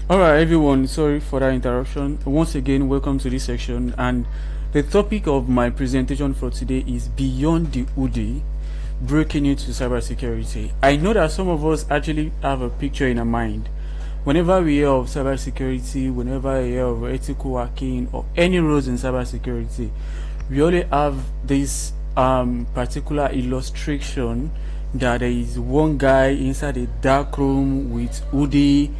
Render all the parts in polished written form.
Alright, everyone, sorry for that interruption. Once again, welcome to this section. And the topic of my presentation for today is Beyond the Hoodie, breaking into cybersecurity. I know that some of us actually have a picture in our mind. Whenever we hear of cybersecurity, whenever we hear of ethical hacking or any roles in cybersecurity, we only have this particular illustration that there is one guy inside a dark room with hoodie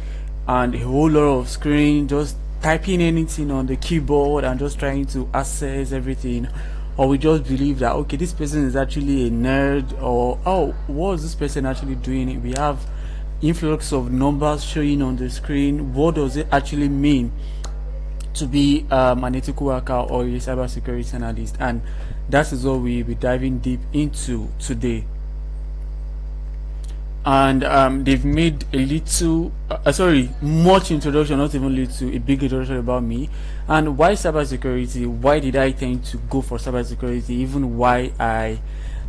and a whole lot of screen, just typing anything on the keyboard and just trying to access everything. Or we just believe that, okay, this person is actually a nerd, or oh, what is this person actually doing? We have influx of numbers showing on the screen. What does it actually mean to be an ethical hacker or a cybersecurity analyst? And that is what we'll be diving deep into today. And they've made a little much introduction, not even little, a big introduction about me and why cybersecurity. Why did I tend to go for cybersecurity, even why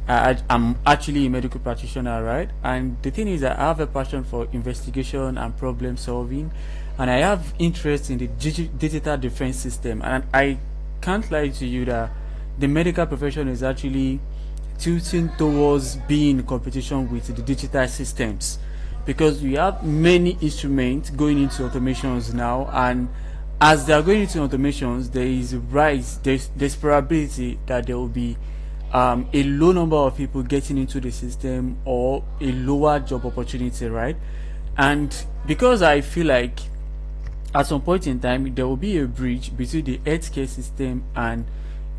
I'm actually a medical practitioner, right? And the thing is that I have a passion for investigation and problem solving, and I have interest in the digital defense system. And I can't lie to you that the medical profession is actually tilting towards being in competition with the digital systems, because we have many instruments going into automations now, and as they are going into automations, there's probability that there will be a low number of people getting into the system or a lower job opportunity, right? And because I feel like at some point in time there will be a bridge between the healthcare system and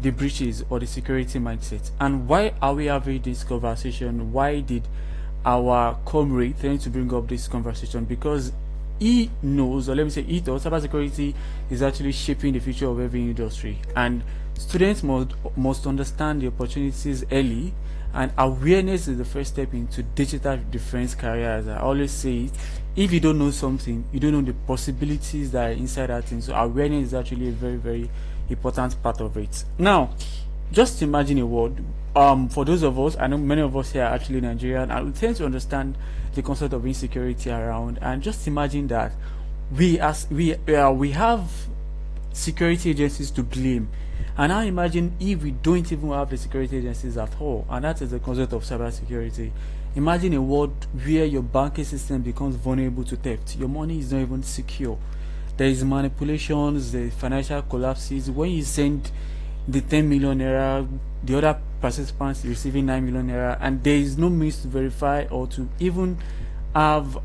the breaches or the security mindset. And why are we having this conversation? Why did our comrade tend to bring up this conversation? Because he knows, or let me say he thought, cybersecurity is actually shaping the future of every industry, and students must understand the opportunities early, and awareness is the first step into digital defense career. As I always say, if you don't know something, you don't know the possibilities that are inside that thing. So awareness is actually a very, very important part of it. Now, just imagine a world, for those of us, I know many of us here are actually Nigerian, and we tend to understand the concept of insecurity around. And just imagine that we have security agencies to blame, and now imagine if we don't even have the security agencies at all. And that is the concept of cybersecurity. Imagine a world where your banking system becomes vulnerable to theft, your money is not even secure, there is manipulations, the financial collapses. When you send the 10 million naira, the other participants receiving 9 million naira, and there is no means to verify or to even have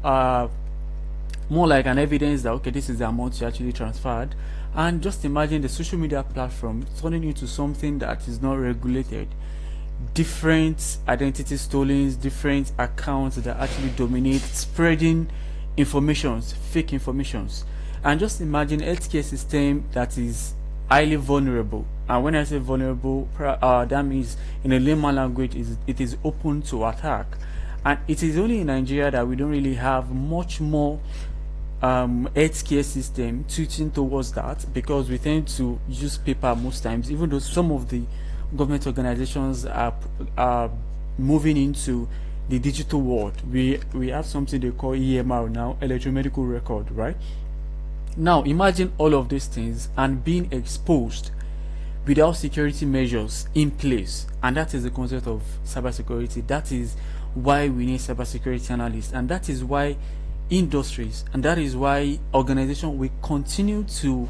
more like an evidence that, okay, this is the amount you actually transferred. And just imagine the social media platform turning into something that is not regulated, different identity stolen, different accounts that actually dominate, spreading informations, fake informations. And just imagine a healthcare system that is highly vulnerable. And when I say vulnerable, that means in a layman language, it is open to attack. And it is only in Nigeria that we don't really have much more healthcare system teaching towards that, because we tend to use paper most times, even though some of the government organizations are moving into the digital world. We have something they call EMR now, electromedical record, right? Now imagine all of these things and being exposed without security measures in place, and that is the concept of cybersecurity. That is why we need cybersecurity analysts, and that is why industries, and that is why organizations will continue to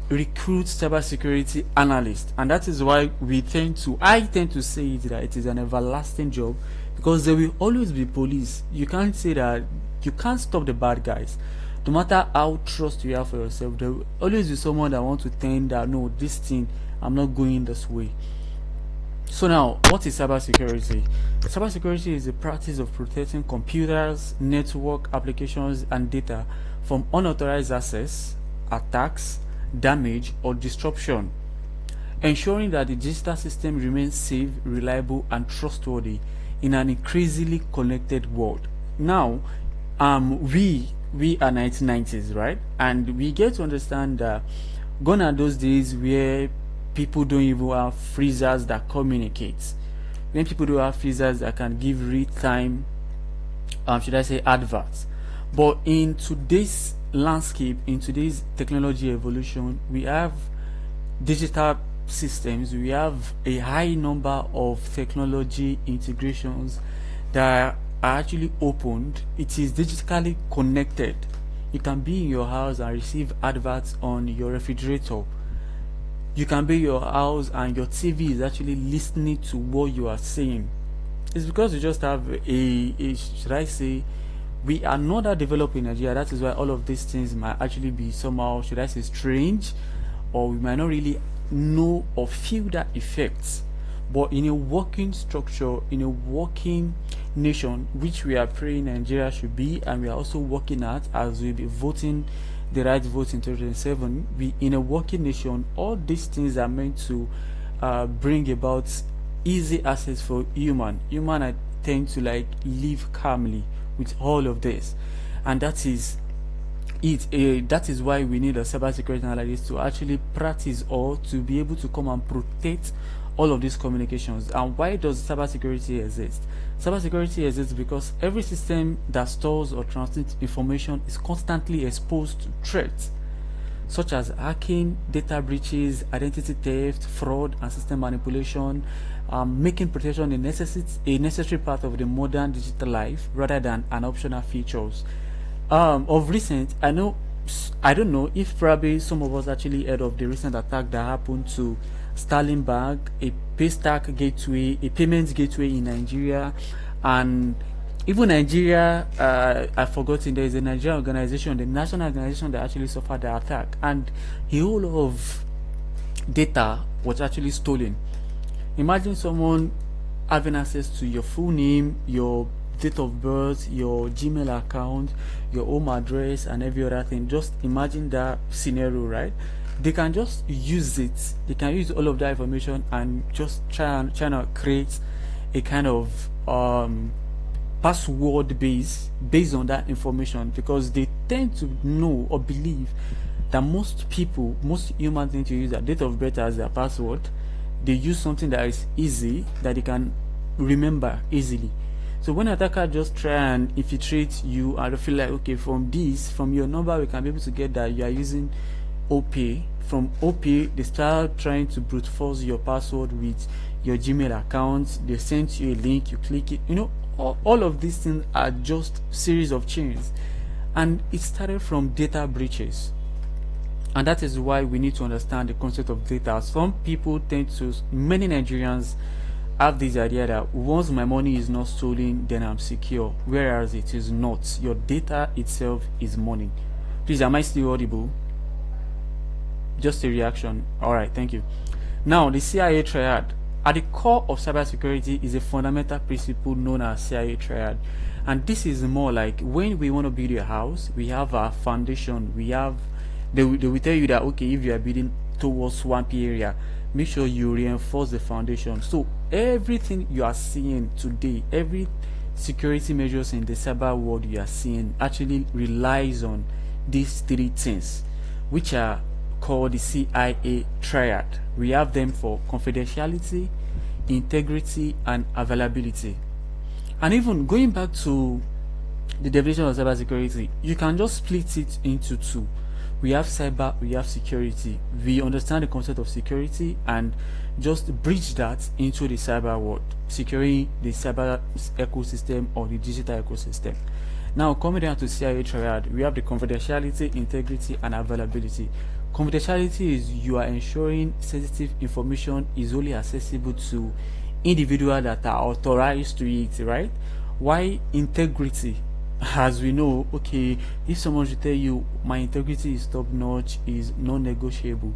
recruit cybersecurity analysts. And that is why I tend to say that it is an everlasting job, because there will always be police. You can't say that you can't stop the bad guys. No matter how trust you have for yourself, there will always be someone that wants to tell that, no, this thing, I'm not going this way. So now, what is cybersecurity? Cybersecurity is the practice of protecting computers, network applications, and data from unauthorized access, attacks, damage, or disruption, ensuring that the digital system remains safe, reliable, and trustworthy in an increasingly connected world. Now, we are 1990s, right? And we get to understand that gone are those days where people don't even have freezers that communicate. When people don't have freezers that can give real-time, should I say, adverts. But in today's landscape in today's technology evolution, we have digital systems, we have a high number of technology integrations that are actually opened. It is digitally connected. You can be in your house and receive adverts on your refrigerator. You can be in your house and your TV is actually listening to what you are saying. It's because we just have should I say, we are not that developed in Nigeria. That is why all of these things might actually be somehow, should I say, strange, or we might not really know or feel that effects. But in a working structure, in a working nation, which we are praying Nigeria should be, and we are also working at as we'll be voting the right vote in 2007, we in a working nation, all these things are meant to bring about easy access for human. I tend to like live calmly with all of this, and that is it. That is why we need a cybersecurity analyst to actually practice or to be able to come and protect all of these communications. And why does cybersecurity exist? Cybersecurity exists because every system that stores or transmits information is constantly exposed to threats such as hacking, data breaches, identity theft, fraud, and system manipulation, making protection a necessary part of the modern digital life rather than an optional features. Of recent, I don't know if probably some of us actually heard of the recent attack that happened to Sterling Bank, a paystack gateway, a payments gateway in Nigeria, and even Nigeria, I've forgotten, there is a Nigerian organization, the national organization, that actually suffered the attack, and a whole lot of data was actually stolen. Imagine someone having access to your full name, your date of birth, your Gmail account, your home address, and every other thing. Just imagine that scenario, right? They can just use it. They can use all of that information and just try to create a kind of password based on that information, because they tend to know or believe that most humans tend to use their date of birth as their password. They use something that is easy, that they can remember easily. So when attacker just try and infiltrate you and feel like, okay, from your number we can be able to get that you are using OP. From OP, they start trying to brute force your password with your Gmail account. They send you a link, you click it. All of these things are just series of chains, and it started from data breaches. And that is why we need to understand the concept of data. Many Nigerians have this idea that once my money is not stolen, then I'm secure, whereas it is not. Your data itself is money. Please, am I still audible? Just a reaction. All right, thank you. Now, the CIA triad. At the core of cybersecurity is a fundamental principle known as CIA triad, and this is more like when we want to build a house, we have our foundation. They will tell you that, okay, if you are building towards swampy area, make sure you reinforce the foundation. So everything you are seeing today, every security measures in the cyber world you are seeing actually relies on these three things, which are called the CIA triad. We have them for confidentiality, integrity, and availability. And even going back to the definition of cybersecurity, you can just split it into two. We have cyber, we have security. We understand the concept of security and just bridge that into the cyber world, securing the cyber ecosystem or the digital ecosystem. Now, coming down to CIA triad, we have the confidentiality, integrity, and availability. Confidentiality is you are ensuring sensitive information is only accessible to individuals that are authorized to it, right? Why integrity? As we know, okay, if someone should tell you my integrity is top notch, is non-negotiable,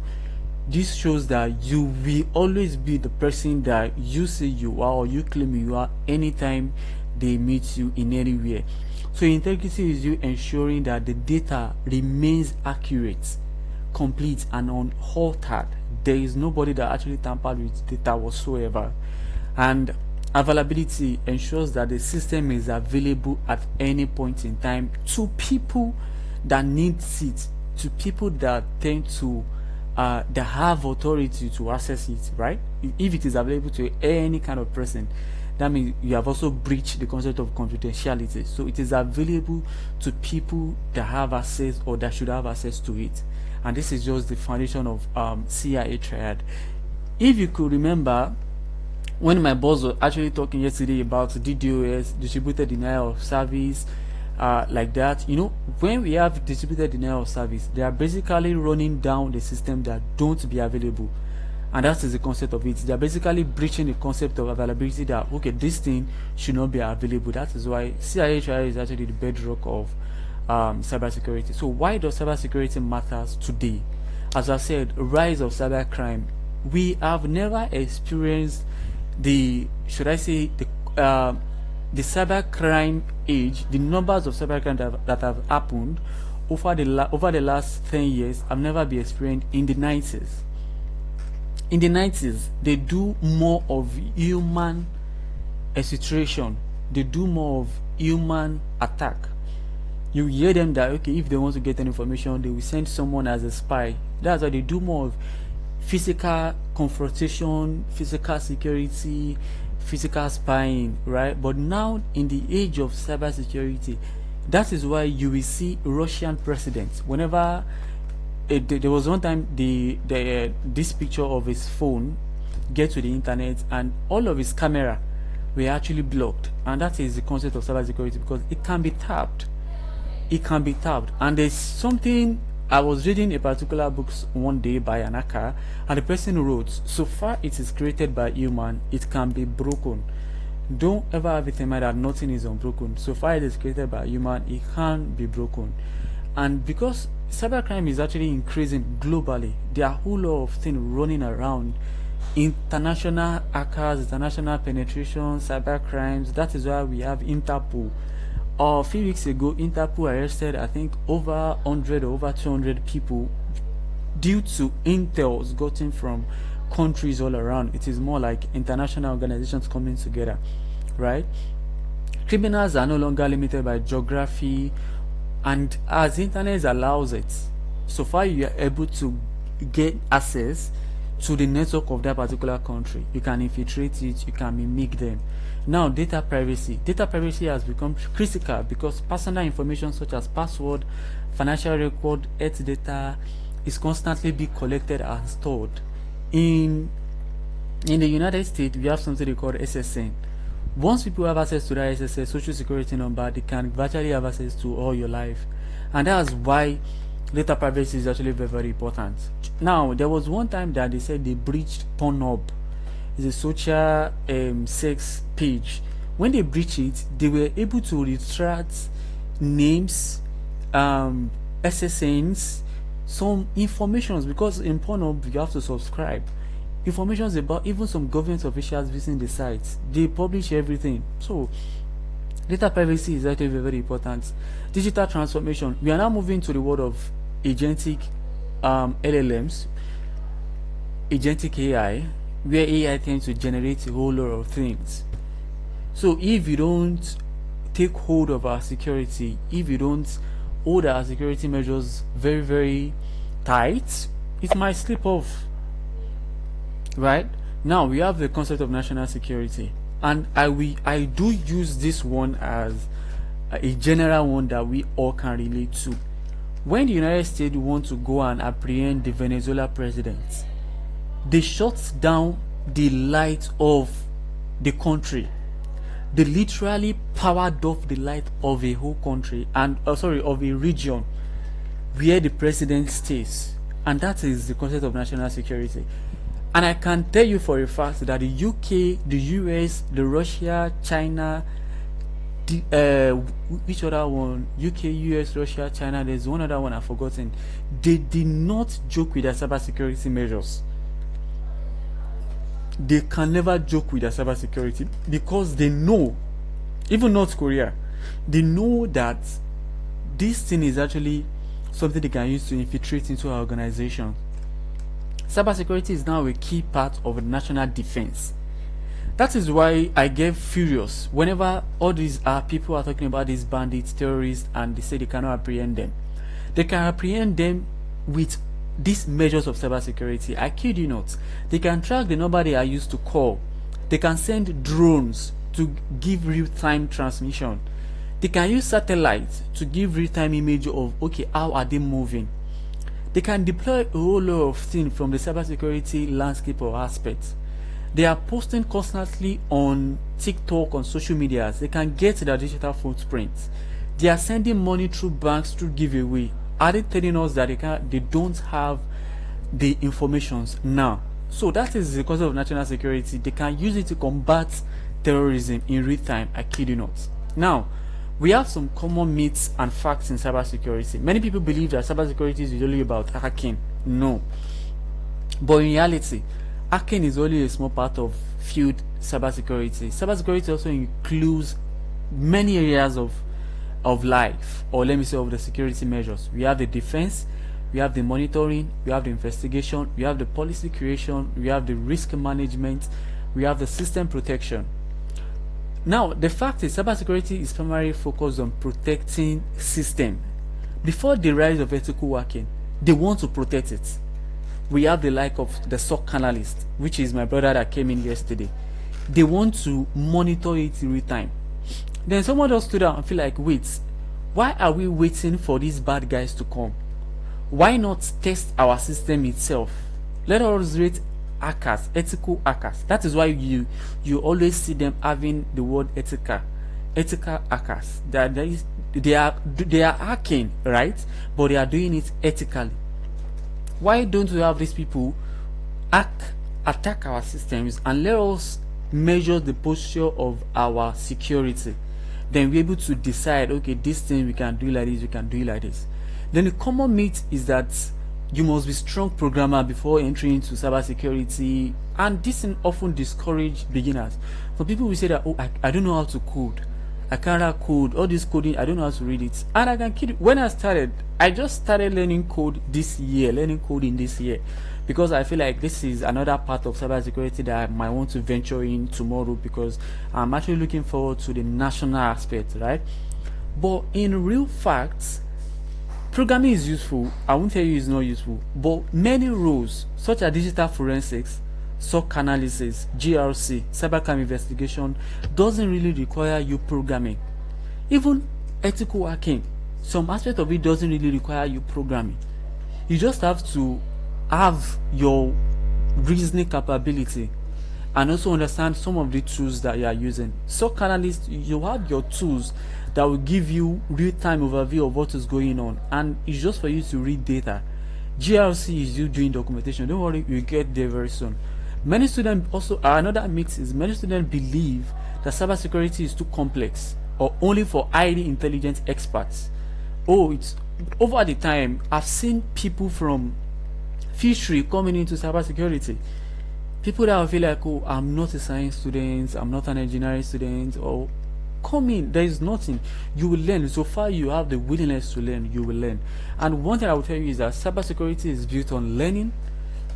this shows that you will always be the person that you say you are or you claim you are anytime they meet you in anywhere. So integrity is you ensuring that the data remains accurate, complete, and unaltered. There is nobody that actually tampered with data whatsoever. And availability ensures that the system is available at any point in time to people that need it, to people that tend to that have authority to access it, right? If it is available to any kind of person, that means you have also breached the concept of confidentiality. So it is available to people that have access or that should have access to it. And this is just the foundation of CIA triad. If you could remember, when my boss was actually talking yesterday about DDoS, distributed denial of service, like that, you know, when we have distributed denial of service, they are basically running down the system that don't be available, and that is the concept of it. They are basically breaching the concept of availability, that okay, this thing should not be available. That is why CIA is actually the bedrock of cybersecurity. So why does cybersecurity matters today? As I said, rise of cybercrime. We have never experienced the, should I say, the cybercrime age. The numbers of cybercrime that have happened over the last 10 years have never been experienced in the 90s. In the 90s, they do more of human exfiltration. They do more of human attack. You hear them that okay, if they want to get any information, they will send someone as a spy. That's why they do more of physical confrontation, physical security, physical spying, right? But now in the age of cybersecurity, that is why you will see Russian presidents whenever there was one time this picture of his phone get to the internet and all of his camera were actually blocked, and that is the concept of cybersecurity, because it can be tapped. It can be tapped. And there's something, I was reading a particular book one day by an hacker, and the person wrote, so far it is created by human, it can be broken. Don't ever have it in mind that nothing is unbroken. So far it is created by human, it can be broken. And because cybercrime is actually increasing globally, there are a whole lot of things running around. International hackers, international penetration, cybercrimes. That is why we have Interpol. A few weeks ago, Interpol arrested, I think, over 100 or over 200 people due to intels gotten from countries all around. It is more like international organizations coming together, right? Criminals are no longer limited by geography, and as internet allows it, so far you are able to get access to the network of that particular country. You can infiltrate it, you can mimic them. Now, data privacy has become critical because personal information such as password, financial record, health data is constantly being collected and stored. In the United States, we have something they call SSN. Once people have access to that SSN, social security number, they can virtually have access to all your life, and that's why data privacy is actually very, very important. Now, there was one time that they said they breached Pornhub. It's a social sex page. When they breached it, they were able to retract names, SSNs, some informations, because in Pornhub you have to subscribe. Informations about even some government officials visiting the sites, they publish everything. So data privacy is actually very, very important. Digital transformation. We are now moving to the world of agentic LLMs, agentic AI, where AI tends to generate a whole lot of things. So if you don't take hold of our security, if you don't hold our security measures very, very tight, it might slip off. Right now we have the concept of national security, and I do use this one as a general one that we all can relate to. When the United States want to go and apprehend the Venezuela president, they shut down the light of the country. They literally powered off the light of a whole country, and of a region where the president stays, and that is the concept of national security. And I can tell you for a fact that the UK, the US, the Russia, China, which other one? UK, US, Russia, China. There's one other one I've forgotten. They did not joke with their cybersecurity measures. They can never joke with their cybersecurity because they know, even North Korea, they know that this thing is actually something they can use to infiltrate into our organization. Cybersecurity is now a key part of national defense. That is why I get furious whenever all these people are talking about these bandits, terrorists, and they say they cannot apprehend them. They can apprehend them with these measures of cybersecurity. I kid you not. They can track the number they are used to call. They can send drones to give real-time transmission. They can use satellite to give real-time image of, okay, how are they moving. They can deploy a whole lot of things from the cybersecurity landscape or aspects. They are posting constantly on TikTok, on social media. They can get their digital footprint. They are sending money through banks, through giveaway. Are they telling us that they don't have the informations now? So that is because of national security. They can use it to combat terrorism in real time. I kid you not. Now, we have some common myths and facts in cybersecurity. Many people believe that cybersecurity is usually about hacking. No. But in reality, hacking is only a small part of field cybersecurity. Cybersecurity also includes many areas of life, or let me say of the security measures. We have the defense, we have the monitoring, we have the investigation, we have the policy creation, we have the risk management, we have the system protection. Now, the fact is cybersecurity is primarily focused on protecting system. Before the rise of ethical hacking, they want to protect it. We have the like of the SOC analyst, which is my brother that came in yesterday. They want to monitor it in real time. Then someone just stood out and feel like, wait, why are we waiting for these bad guys to come? Why not test our system itself? Let us rate hackers, ethical hackers. That is why you always see them having the word ethical hackers. They are hacking, right? But they are doing it ethically. Why don't we have these people attack our systems and let us measure the posture of our security? Then we're able to decide, okay, this thing we can do like this, we can do it like this. Then the common myth is that you must be strong programmer before entering into cybersecurity, and this often discourage beginners. Some people will say that, oh, I don't know how to code, I can't code, all this coding, I don't know how to read it. And I can kid you, when I just started learning coding this year, because I feel like this is another part of cybersecurity that I might want to venture in tomorrow, because I'm actually looking forward to the national aspect, right? But in real facts, programming is useful. I won't tell you it's not useful, but many roles such as digital forensics, SOC analysis, GRC, cybercrime investigation doesn't really require you programming. Even ethical hacking, some aspect of it doesn't really require you programming. You just have to have your reasoning capability and also understand some of the tools that you are using. SOC analyst, you have your tools that will give you real-time overview of what is going on, and it's just for you to read data. GRC is you doing documentation. Don't worry, you'll get there very soon. Many students also, another myth is many students believe that cybersecurity is too complex or only for highly intelligent experts. Oh, it's over the time I've seen people from fishery coming into cybersecurity. People that will feel like, oh, I'm not a science student, I'm not an engineering student, or come in, there is nothing. You will learn. So far you have the willingness to learn, you will learn. And one thing I will tell you is that cybersecurity is built on learning,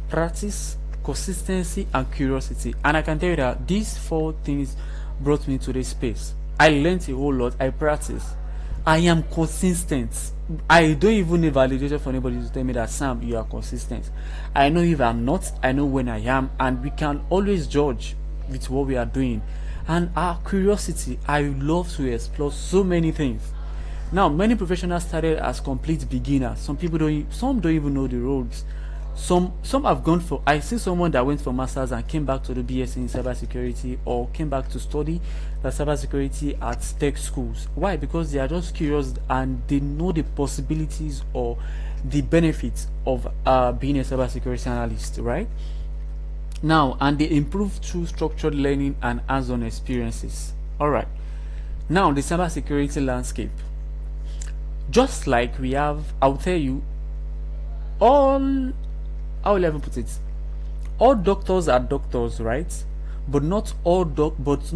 practice, consistency, and curiosity. And I can tell you that these four things brought me to this space. I learned a whole lot. I practice. I am consistent. I don't even need validation for anybody to tell me that, Sam, you are consistent. I know if I'm not, I know when I am, and we can always judge with what we are doing. And our curiosity, I love to explore so many things. Now, many professionals started as complete beginners. Some don't even know the roads. Some have gone for, I see someone that went for masters and came back to the BSc in cybersecurity, or came back to study the cybersecurity at tech schools. Why? Because they are just curious and they know the possibilities or the benefits of being a cybersecurity analyst, right? Now, and they improve through structured learning and hands-on experiences. All right. Now, the cybersecurity landscape. Just like we have, I'll tell you, how will I even put it? All doctors are doctors, right? But not all doctors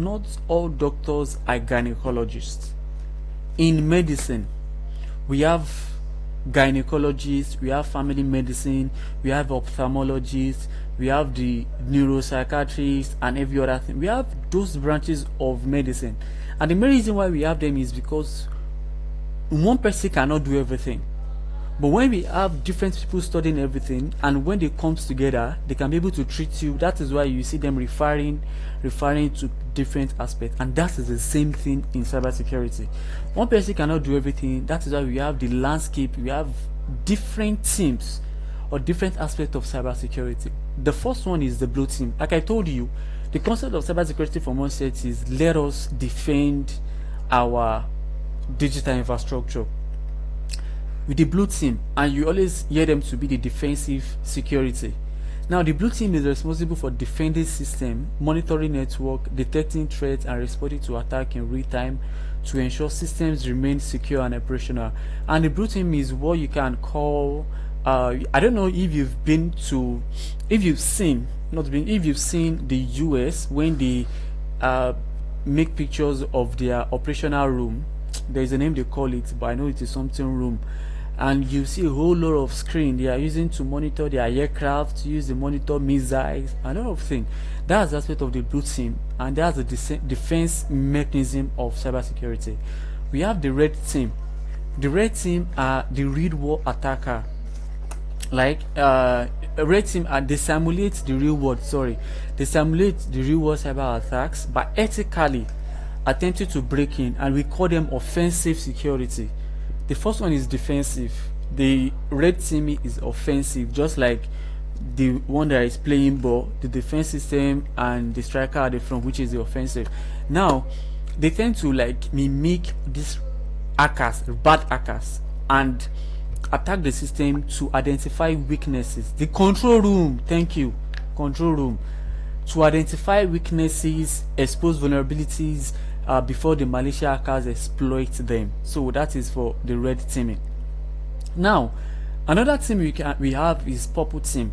are gynecologists. In medicine, we have gynecologists, we have family medicine, we have ophthalmologists, we have the neuropsychiatrists, and every other thing. We have those branches of medicine, and the main reason why we have them is because one person cannot do everything. But when we have different people studying everything, and when they come together, they can be able to treat you. That is why you see them referring to different aspects, and that is the same thing in cybersecurity. One person cannot do everything. That is why we have the landscape. We have different teams or different aspects of cybersecurity. The first one is the blue team. Like I told you, the concept of cybersecurity from one set is let us defend our digital infrastructure with the blue team, and you always hear them to be the defensive security. Now the blue team is responsible for defending system, monitoring network, detecting threats, and responding to attack in real time to ensure systems remain secure and operational. And the blue team is what you can call I don't know if you've seen the US when they make pictures of their operational room. There is a name they call it, but I know it is something room, and you see a whole lot of screen they are using to monitor their aircraft, to use the monitor missiles, a lot of things. That's the aspect of the blue team, and that's the defense mechanism of cybersecurity. We have the red team. The red team are the real world attacker. Like a red team they simulate the real world cyber attacks by ethically attempting to break in, and we call them offensive security. The first one is defensive. The red team is offensive, just like the one that is playing ball. The defense system and the striker are the front, which is the offensive. Now they tend to like mimic these hackers, bad hackers, and attack the system to identify weaknesses. The control room, thank you, control room, to identify weaknesses, expose vulnerabilities before the malicious hackers exploit them. So that is for the red teaming. Now another team we have is purple team.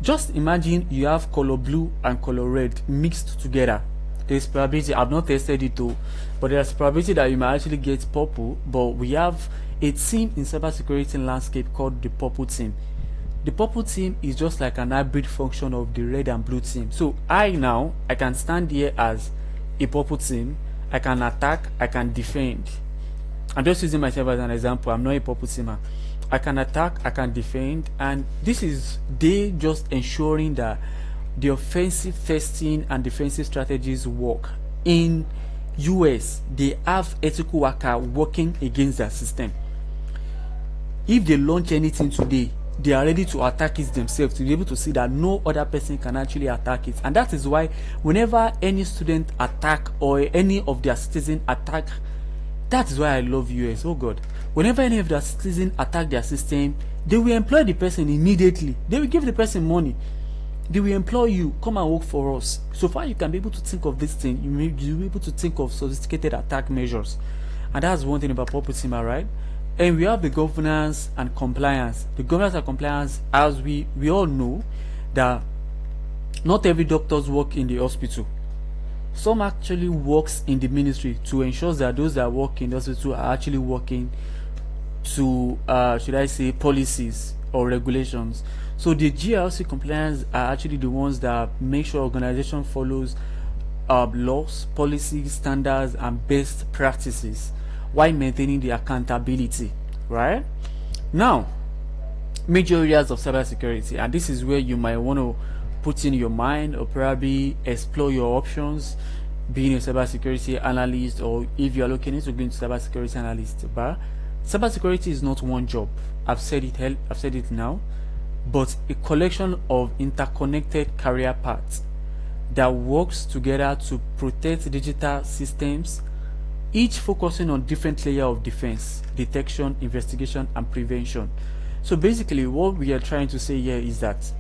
Just imagine you have color blue and color red mixed together. There's probability, I've not tested it though, but there's probability that you might actually get purple. But we have a team in cybersecurity landscape called the purple team. The purple team is just like an hybrid function of the red and blue team. So I can stand here as a purple team. I can attack, I can defend. I'm just using myself as an example. I'm not a purple teamer. I can attack, I can defend, and this is they just ensuring that the offensive testing and defensive strategies work. In US, they have ethical worker working against their system. If they launch anything today, they are ready to attack it themselves, to be able to see that no other person can actually attack it. And that is why whenever any student attack or any of their citizens attack, that is why I love US. Oh God, whenever any of their citizens attack their system, they will employ the person immediately. They will give the person money. They will employ you, come and work for us. So far you can be able to think of this thing, you'll be able to think of sophisticated attack measures. And that's one thing about purple team, right? And we have the governance and compliance. The governance and compliance, as we all know, that not every doctors work in the hospital. Some actually works in the ministry to ensure that those that work in the hospital are actually working to should I say policies or regulations. So the GRC compliance are actually the ones that make sure organization follows laws, policies, standards, and best practices while maintaining the accountability. Right now, major areas of cybersecurity, and this is where you might want to put in your mind or probably explore your options, being a cybersecurity analyst, or if you are looking into going to cybersecurity analyst. But cybersecurity is not one job. I've said it now, but a collection of interconnected career paths that works together to protect digital systems, each focusing on different layers of defense, detection, investigation, and prevention. So basically what we are trying to say here is that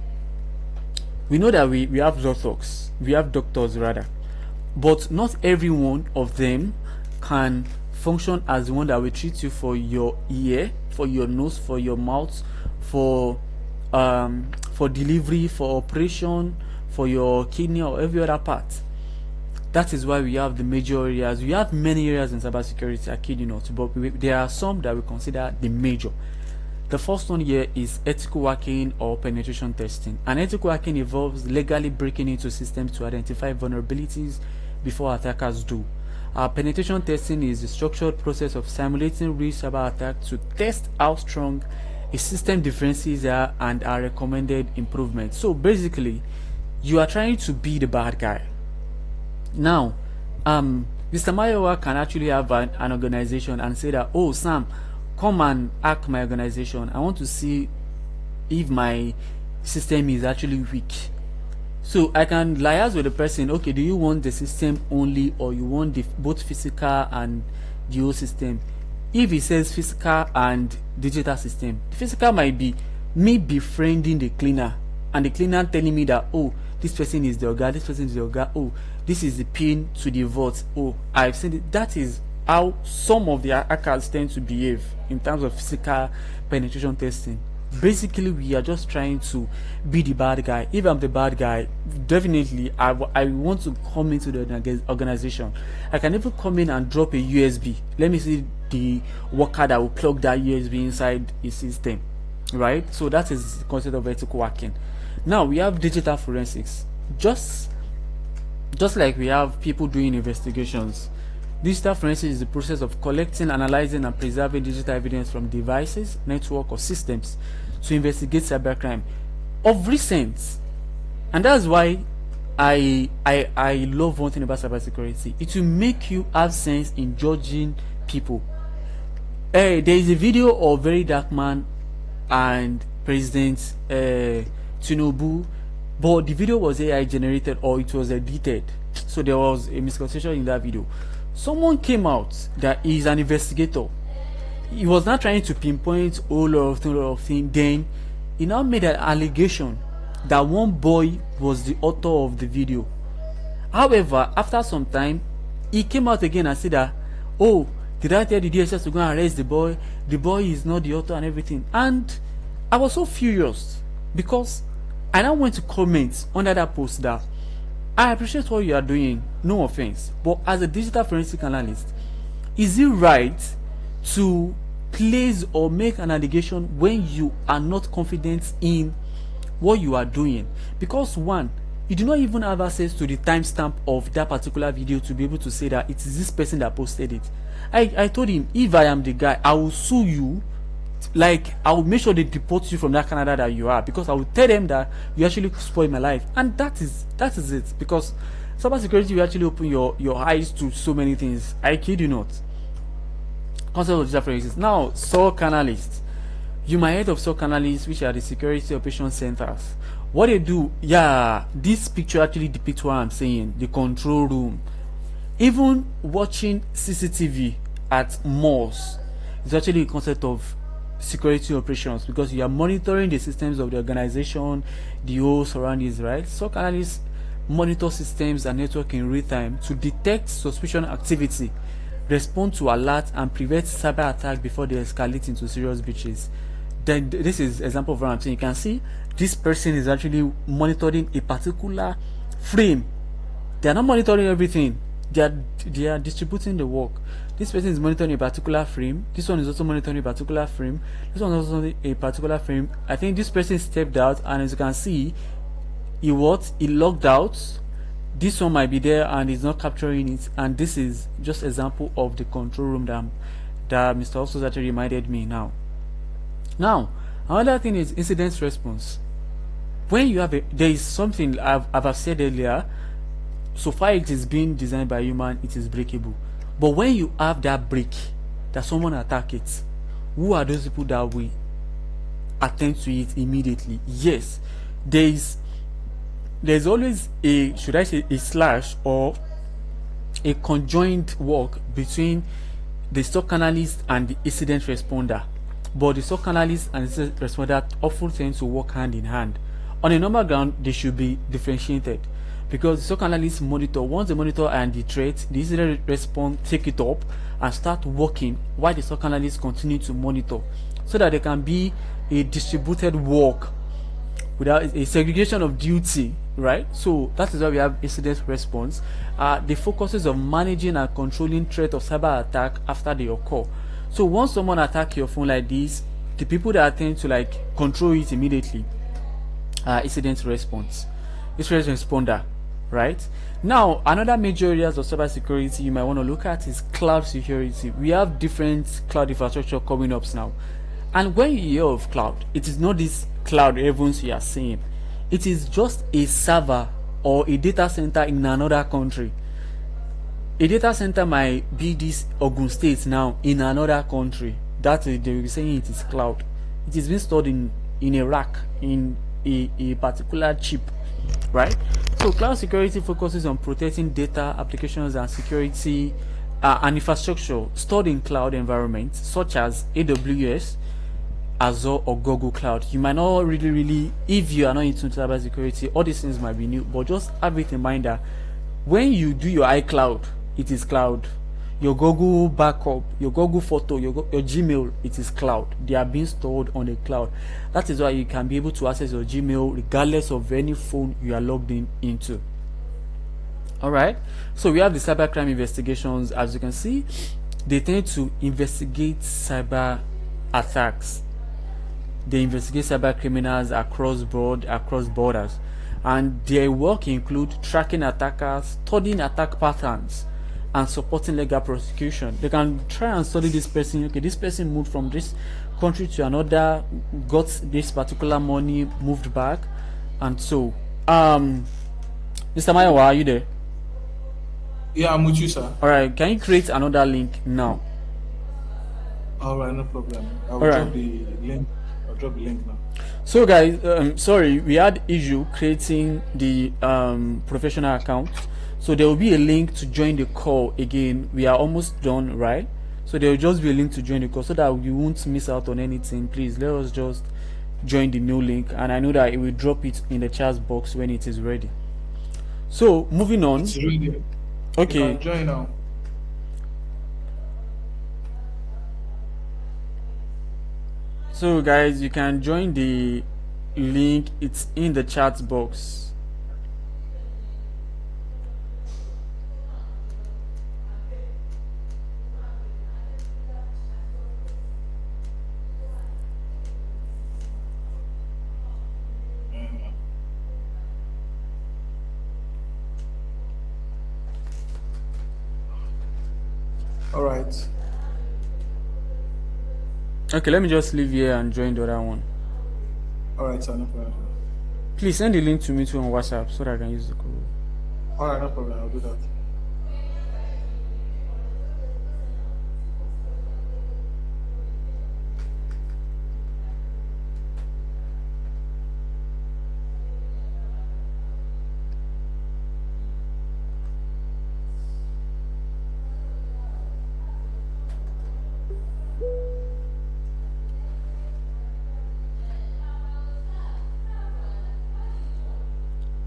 we know that we have doctors rather, but not every one of them can function as the one that will treat you for your ear, for your nose, for your mouth, for delivery, for operation, for your kidney, or every other part. That is why we have the major areas. We have many areas in cybersecurity, I kid you not, but there are some that we consider the major. The first one here is ethical hacking or penetration testing. And ethical hacking involves legally breaking into systems to identify vulnerabilities before attackers do. Penetration testing is the structured process of simulating real cyber attack to test how strong a system defenses are and are recommended improvements. So basically, you are trying to be the bad guy. Now, Mr. Mayowa can actually have an organization and say that, oh Sam, come and hack my organization. I want to see if my system is actually weak. So I can liaise with the person, okay, do you want the system only, or you want both physical and the whole system? If he says physical and digital system, the physical might be me befriending the cleaner, and the cleaner telling me that, oh, this person is the Oga, this person is the Oga, oh, this is the pin to the vault, oh, I've seen it. That is how some of the hackers tend to behave in terms of physical penetration testing. Basically, we are just trying to be the bad guy. If I'm the bad guy, definitely I want to come into the organization. I can even come in and drop a USB. Let me see the worker that will plug that USB inside his system, right? So that is the concept of ethical hacking. Now we have digital forensics. Just like we have people doing investigations, digital forensics is the process of collecting, analyzing, and preserving digital evidence from devices, network, or systems to investigate cybercrime. Of recent, and that's why I love one thing about cybersecurity. It will make you have sense in judging people. There is a video of Very Dark Man and President Tinubu, but the video was AI generated, or it was edited, so there was a misconception in that video. Someone came out that is an investigator. He was not trying to pinpoint a lot of things. Then he now made an allegation that one boy was the author of the video. However, after some time, he came out again and said that, oh, did I tell the DSS to go and arrest the boy? The boy is not the author and everything. And I was so furious because I now went to comment under that post that I appreciate what you are doing, no offense, but as a digital forensic analyst, is it right to place or make an allegation when you are not confident in what you are doing? Because one, you do not even have access to the timestamp of that particular video to be able to say that it is this person that posted it. I told him, if I am the guy, I will sue you. Like, I will make sure they deport you from that Canada that you are, because I will tell them that you actually spoiled my life. And that is it. Because cybersecurity will actually open your eyes to so many things. I kid you not. Concept of digital forensics. Now, SOC analysts. You might heard of SOC analysts, which are the security operations centers. What they do, yeah, this picture actually depicts what I'm saying. The control room. Even watching CCTV at malls is actually a concept of security operations, because you are monitoring the systems of the organization, the whole surroundings, right? SOC analysts monitor systems and network in real time to detect suspicious activity, respond to alert, and prevent cyber attack before they escalate into serious breaches. Then this is example of what I'm saying. You can see this person is actually monitoring a particular frame. They are not monitoring everything. They are distributing the work. This person is monitoring a particular frame. This one is also monitoring a particular frame. This one is also a particular frame. I think this person stepped out, and as you can see, he logged out. This one might be there and is not capturing it. And this is just example of the control room that Mr. Ofsos actually reminded me now. Now, another thing is incident response. When you have there is something I've said earlier. So far it is being designed by human, it is breakable. But when you have that break, that someone attack it, who are those people that will attend to it immediately? Yes, there's always a, should I say, a slash or a conjoined work between the SOC analyst and the incident responder. But the SOC analyst and the incident responder often tend to work hand in hand. On a normal ground, they should be differentiated, because the SOC analysts monitor. Once they monitor and the threat, the incident response take it up and start working, while the SOC analysts continue to monitor, so that there can be a distributed work without a segregation of duty, right? So that is why we have incident response. The focuses on managing and controlling threat of cyber attack after they occur. So once someone attack your phone like this, the people that tend to like control it immediately are incident response. Incident responder. right? Now, another major areas of cybersecurity you might want to look at is cloud security. We have different cloud infrastructure coming up now, and when you hear of cloud, it is not this cloud heavens you are seeing. It is just a server or a data center in another country. A data center might be this Ogun State now in another country. That is, they will be saying it is cloud. It is being stored in a rack in a particular chip, right? So cloud security focuses on protecting data, applications, and security and infrastructure stored in cloud environments such as AWS, Azure, or Google Cloud. You might not really, if you are not into cybersecurity, all these things might be new, but just have it in mind that when you do your iCloud, it is cloud. Your Google backup, your Google photo, your Gmail, it is cloud. They are being stored on the cloud. That is why you can be able to access your Gmail regardless of any phone you are logged into. Alright, so we have the cybercrime investigations. As you can see, they tend to investigate cyber attacks. They investigate cyber criminals across borders, and their work include tracking attackers, studying attack patterns, and supporting legal prosecution. They can try and study this person. Okay, this person moved from this country to another, got this particular money, moved back, and so Mr. Mayowa, are you there? Yeah, I'm with you, sir. All right, can you create another link now? All right, no problem. I'll drop the link. I'll drop the link now. So guys, sorry, we had issue creating the professional account. So there will be a link to join the call again. We are almost done, right? So there will just be a link to join the call so that you won't miss out on anything. Please let us just join the new link, and I know that it will drop it in the chat box when it is ready. So moving on. It's ready. Okay. You can join now. So guys, you can join the link. It's in the chat box. All right. Okay, let me just leave here and join the other one. All right, sir, no problem. Please send the link to me too on WhatsApp so that I can use the code. All right, no problem. I'll do that.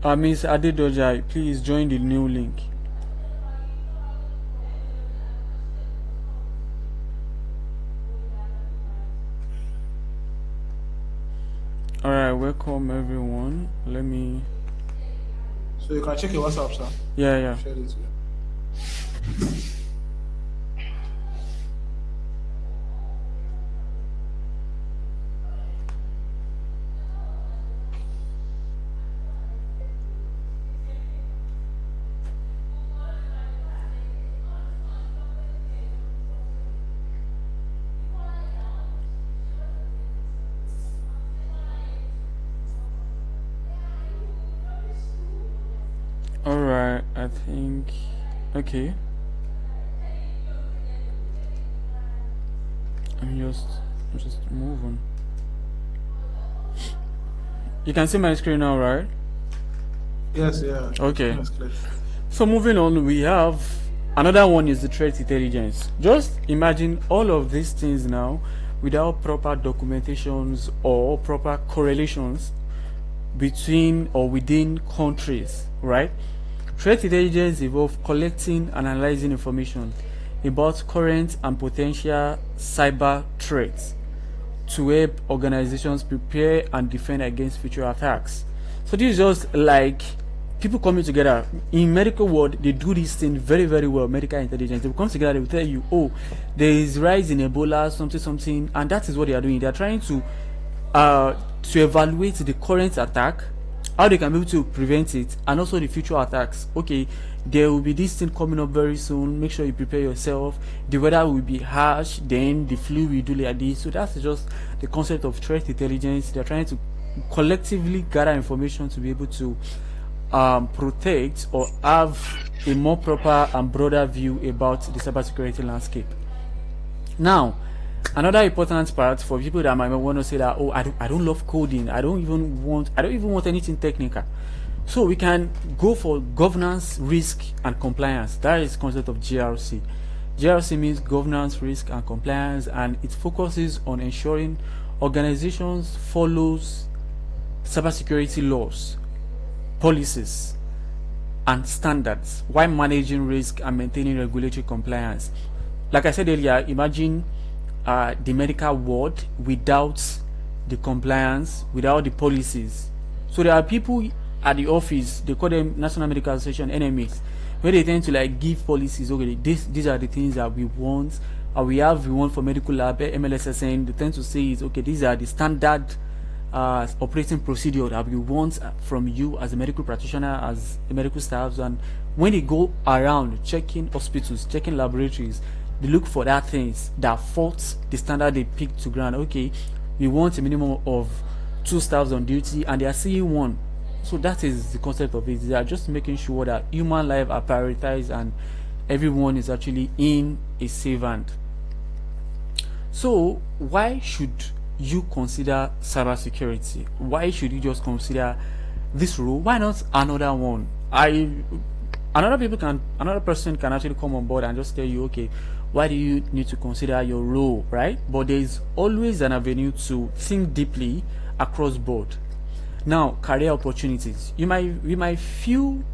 Ms. Adedoja, please join the new link. Alright, welcome everyone. Let me. So you can check your WhatsApp, sir. Yeah. Share it to you. Alright, I think. Okay. I'm just move on. You can see my screen now, right? Yes, yeah. Okay. Yes, clear. So moving on, we have another one is the threat intelligence. Just imagine all of these things now without proper documentations or proper correlations between or within countries, right? Threat intelligence involves collecting and analyzing information about current and potential cyber threats to help organizations prepare and defend against future attacks. So this is just like people coming together in medical world. They do this thing very well. Medical intelligence, they will come together, they will tell you, oh, there is rise in Ebola, something, and that is what they are doing. They are trying to evaluate the current attack, how they can be able to prevent it, and also the future attacks. Okay, there will be this thing coming up very soon, make sure you prepare yourself. The weather will be harsh, then the flu will do like this. So that's just the concept of threat intelligence. They're trying to collectively gather information to be able to protect or have a more proper and broader view about the cybersecurity landscape. Now, another important part for people that might want to say that, oh, I don't love coding, I don't even want anything technical. So we can go for governance, risk, and compliance. That is the concept of GRC. GRC means governance, risk, and compliance, and it focuses on ensuring organizations follows cybersecurity laws, policies, and standards while managing risk and maintaining regulatory compliance. Like I said earlier, imagine the medical world without the compliance, without the policies. So there are people at the office, they call them National Medical Association NMAs, where they tend to like give policies. Okay, these are the things that we want, we want for medical lab, MLSSN. They tend to say is, okay, these are the standard operating procedure that we want from you as a medical practitioner, as a medical staff. And when they go around checking hospitals, checking laboratories, they look for that things that fault the standard they pick to grant. Okay, we want a minimum of 2 staffs on duty, and they are seeing 1. So that is the concept of it. They are just making sure that human life are prioritized and everyone is actually in a safe hand. So why should you consider cybersecurity? Why should you just consider this role? Why not another one? Another person can actually come on board and just tell you, okay, why do you need to consider your role, right? But there is always an avenue to think deeply across board. Now, career opportunities. You might feel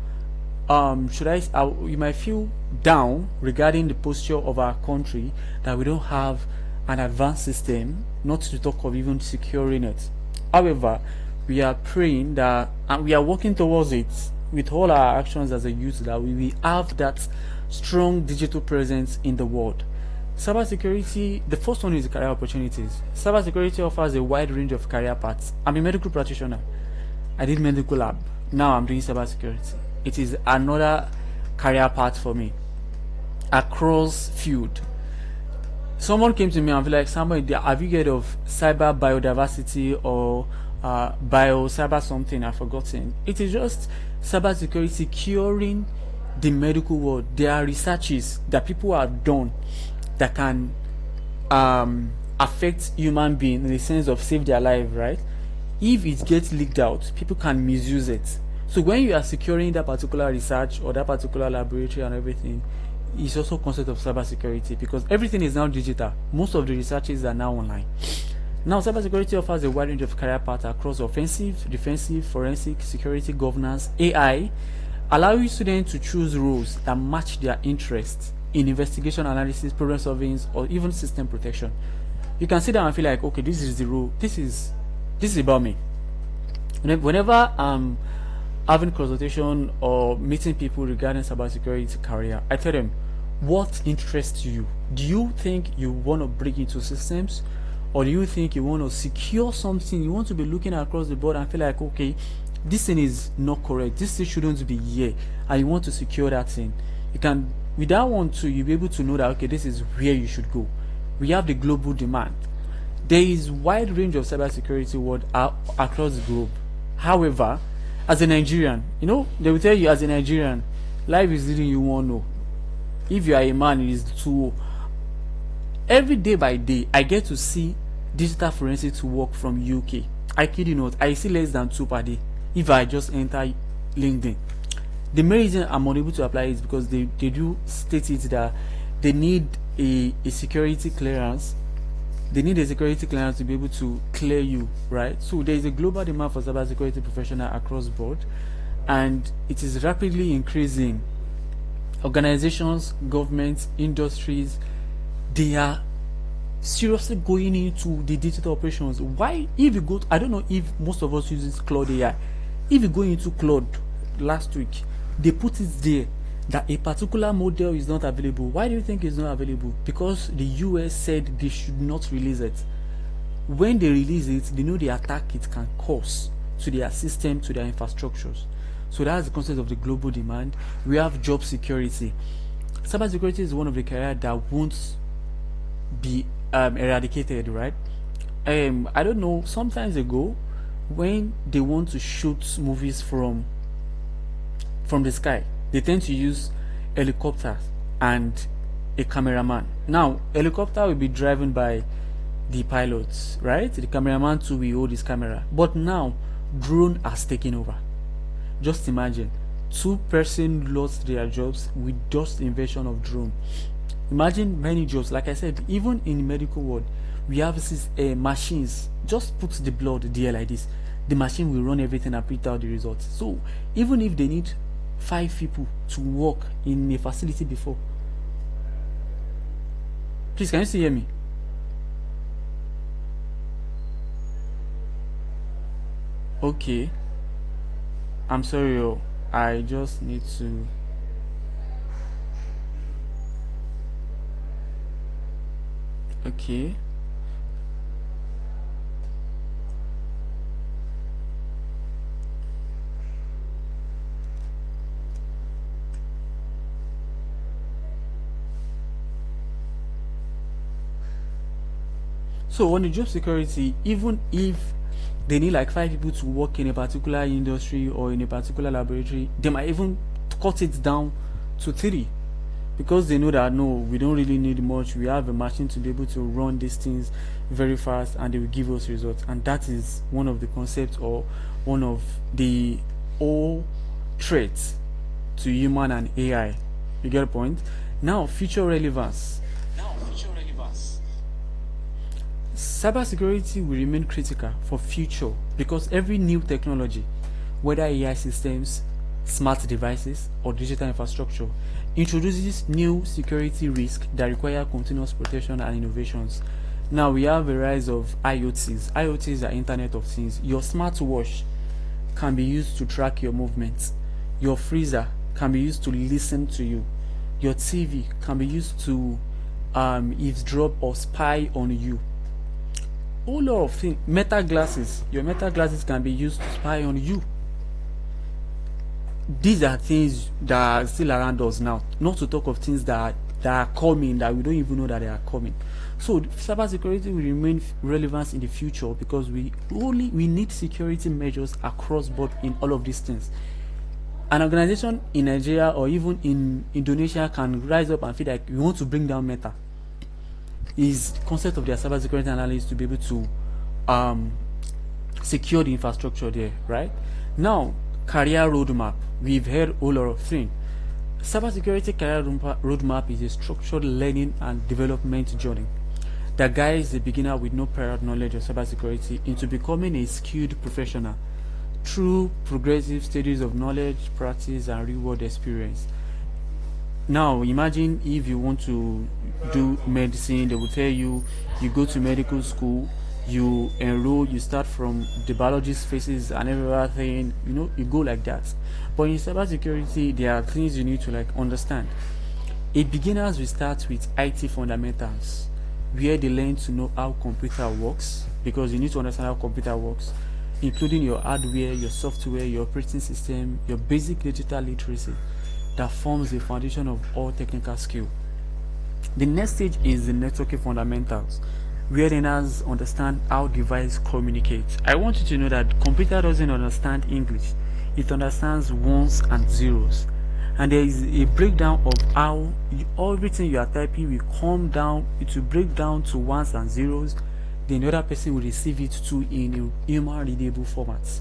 you might feel down regarding the posture of our country, that we don't have an advanced system, not to talk of even securing it. However, we are praying that, and we are working towards it with all our actions as a youth, that we will have that strong digital presence in the world. Cybersecurity, the first one is career opportunities. Cybersecurity offers a wide range of career paths. I'm a medical practitioner. I did medical lab. Now I'm doing cybersecurity. It is another career path for me across field. Someone came to me and be like, somebody, have you heard of cyber biodiversity or cyber something? I've forgotten. It is just cybersecurity curing the medical world. There are researches that people have done that can affect human beings in the sense of save their life, right? If it gets leaked out, people can misuse it. So when you are securing that particular research or that particular laboratory and everything, it's also a concept of cybersecurity, because everything is now digital. Most of the researches are now online. Now, cybersecurity offers a wide range of career paths across offensive, defensive, forensic, security, governance, AI, allowing students to choose roles that match their interests in investigation, analysis, problem solving, or even system protection. You can sit down and feel like, okay, this is the role. This is about me. Whenever I'm having consultation or meeting people regarding cybersecurity career, I tell them, what interests you? Do you think you want to break into systems, or do you think you want to secure something? You want to be looking across the board and feel like, okay, this thing is not correct, this thing shouldn't be here, and you want to secure that thing. You can, with that one too, you'll be able to know that, okay, this is where you should go. We have the global demand. There is wide range of cybersecurity world across the globe. However, as a Nigerian, they will tell you, as a Nigerian, life is leading you one know. If you are a man, it is 2. Every day by day, I get to see digital forensics work from UK. I kid you not, I see less than 2 per day if I just enter LinkedIn. The main reason I'm unable to apply is because they do state it that they need a security clearance. They need a security clearance to be able to clear you, right? So there is a global demand for cybersecurity professionals across board, and it is rapidly increasing. Organizations, governments, industries, they are seriously going into the digital operations. Why? If you go, I don't know if most of us uses Cloud AI. If you go into Cloud last week, they put it there that a particular model is not available. Why do you think it's not available? Because the US said they should not release it. When they release it, they know the attack it can cause. to their system, to their infrastructures. So that's the concept of the global demand. We have job security. Cybersecurity is one of the careers that won't be eradicated, right? I don't know, sometimes ago, when they want to shoot movies from the sky, they tend to use helicopters and a cameraman. Now, helicopter will be driven by the pilots, right? The cameraman too will hold his camera. But now, drone has taken over. Just imagine, 2 persons lost their jobs with just the invention of drone. Imagine many jobs. Like I said, even in the medical world, we have these machines. Just put the blood there like this, the machine will run everything and print out the results. So even if they need 5 people to work in a facility before, please, can you still hear me? Okay, I'm sorry, I just need to. Okay. So on the job security, even if they need like 5 people to work in a particular industry or in a particular laboratory, they might even cut it down to 3, because they know that no, we don't really need much. We have a machine to be able to run these things very fast, and they will give us results. And that is one of the concepts, or one of the all traits to human and AI. You get a point? Now, future relevance. Cybersecurity will remain critical for future, because every new technology, whether AI systems, smart devices, or digital infrastructure, introduces new security risks that require continuous protection and innovations. Now we have a rise of IoTs. IoTs are Internet of Things. Your smartwatch can be used to track your movements. Your freezer can be used to listen to you. Your TV can be used to eavesdrop or spy on you. Whole lot of things. Meta glasses. Your meta glasses can be used to spy on you. These are things that are still around us now. Not to talk of things that are coming, that we don't even know that they are coming. So cybersecurity will remain relevant in the future, because we need security measures across board in all of these things. An organization in Nigeria or even in Indonesia can rise up and feel like we want to bring down Meta. Is the concept of their cybersecurity analyst to be able to secure the infrastructure there, right? Now, career roadmap. We've heard a lot of things. Cybersecurity career roadmap is a structured learning and development journey that guides the beginner with no prior knowledge of cybersecurity into becoming a skilled professional through progressive stages of knowledge, practice, and real-world experience. Now imagine if you want to do medicine, they will tell you, you go to medical school, you enroll, you start from the biologist phases and everything, you go like that. But in cybersecurity, there are things you need to understand. A beginners will start with IT fundamentals, where they learn to know how computer works, because you need to understand how computer works, including your hardware, your software, your operating system, your basic digital literacy that forms the foundation of all technical skill. The next stage is the networking fundamentals, where learners understand how device communicates. I want you to know that computer doesn't understand English. It understands ones and zeros. And there is a breakdown of how everything you are typing will come down. It will break down to ones and zeros. Then the other person will receive it too in a human readable format.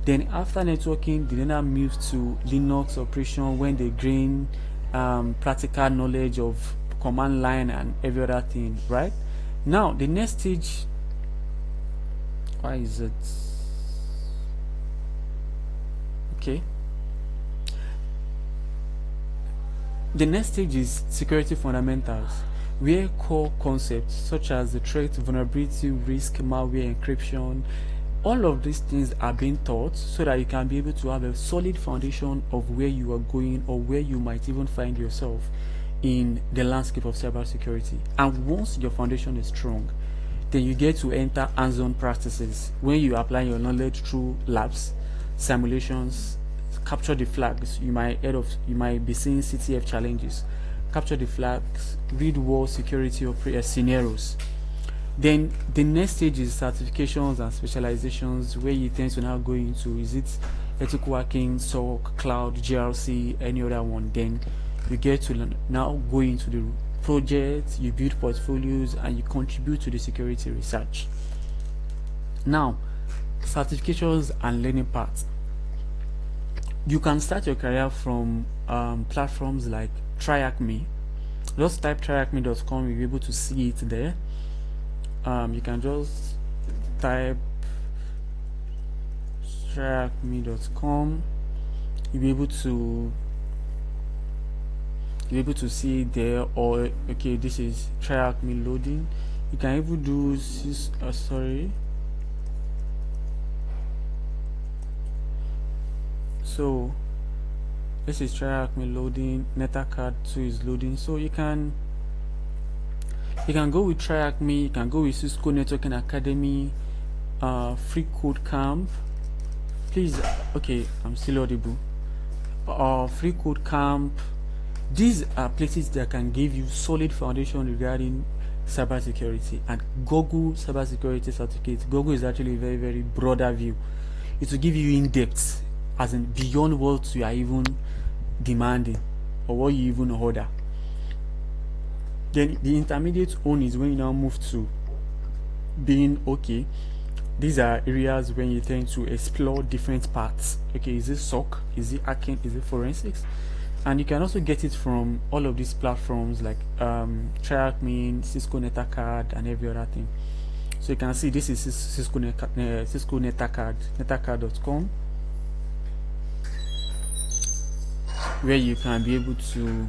Then after networking, the learner moves to Linux operation, when they gain practical knowledge of command line and every other thing, right? Now the next stage, why is it okay? The next stage is security fundamentals, where core concepts such as the threat, vulnerability, risk, malware, encryption, all of these things are being taught so that you can be able to have a solid foundation of where you are going, or where you might even find yourself in the landscape of cybersecurity. And once your foundation is strong, Then you get to enter hands-on practices when you apply your knowledge through labs, simulations, capture the flags. You might be seeing CTF challenges, capture the flags, read war security or scenarios. Then the next stage is certifications and specializations, where you tend to now go into, is it ethical hacking, SOC, cloud, GRC, any other one. Then you get to now go into the projects, you build portfolios, and you contribute to the security research. Now, certifications and learning paths. You can start your career from platforms like TryHackMe. Just type tryhackme.com, you'll be able to see it there. You can just type tryhackme.com, you'll be able to see it there. Or okay, this is TryHackMe loading. You can even do so this is TryHackMe loading. NetAcad 2 is loading. So you can go with TryHackMe, you can go with Cisco Networking Academy, Free Code Camp. Please, okay, I'm still audible. Free Code Camp. These are places that can give you solid foundation regarding cybersecurity. And Google Cybersecurity Certificate. Google is actually a very, very broader view. It will give you in depth, as in beyond what you are even demanding or what you even order. Then the intermediate one is when you now move to being okay. These are areas when you tend to explore different parts. Okay, is it SOC? Is it hacking? Is it forensics? And you can also get it from all of these platforms like TryHackMe, Cisco NetAcad, and every other thing. So you can see this is Cisco NetAcad, netacad.com, where you can be able to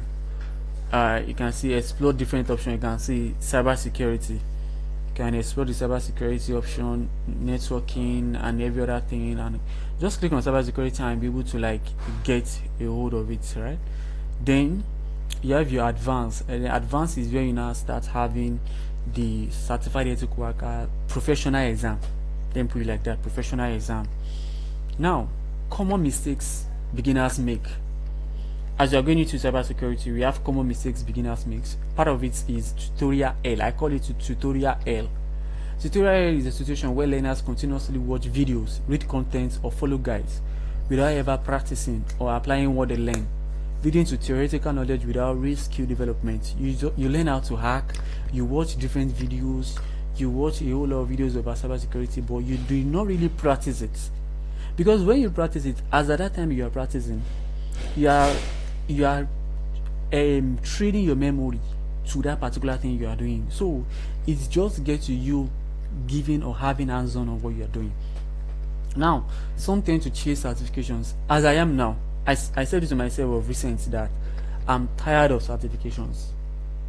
you can see explore different options. You can see cybersecurity, you can explore the cybersecurity option, networking, and every other thing, and just click on cybersecurity and be able to like get a hold of it, right? Then you have your advanced, and the advanced is where you now start having the certified ethical hacker professional exam. Then put it like that, professional exam. Now, common mistakes beginners make. As you are going into cybersecurity, we have common mistakes beginners make. Part of it is tutorial L. I call it tutorial L. Tutorial L is a situation where learners continuously watch videos, read content, or follow guides without ever practicing or applying what they learn, leading to theoretical knowledge without real skill development. You learn how to hack, you watch different videos, you watch a whole lot of videos about cybersecurity, but you do not really practice it. Because when you practice it, as at that time you are practicing, you are training your memory to that particular thing you are doing. So it just gets you giving or having hands-on on what you are doing. Now, some tend to chase certifications. As I am now, I said it to myself of recent that I'm tired of certifications.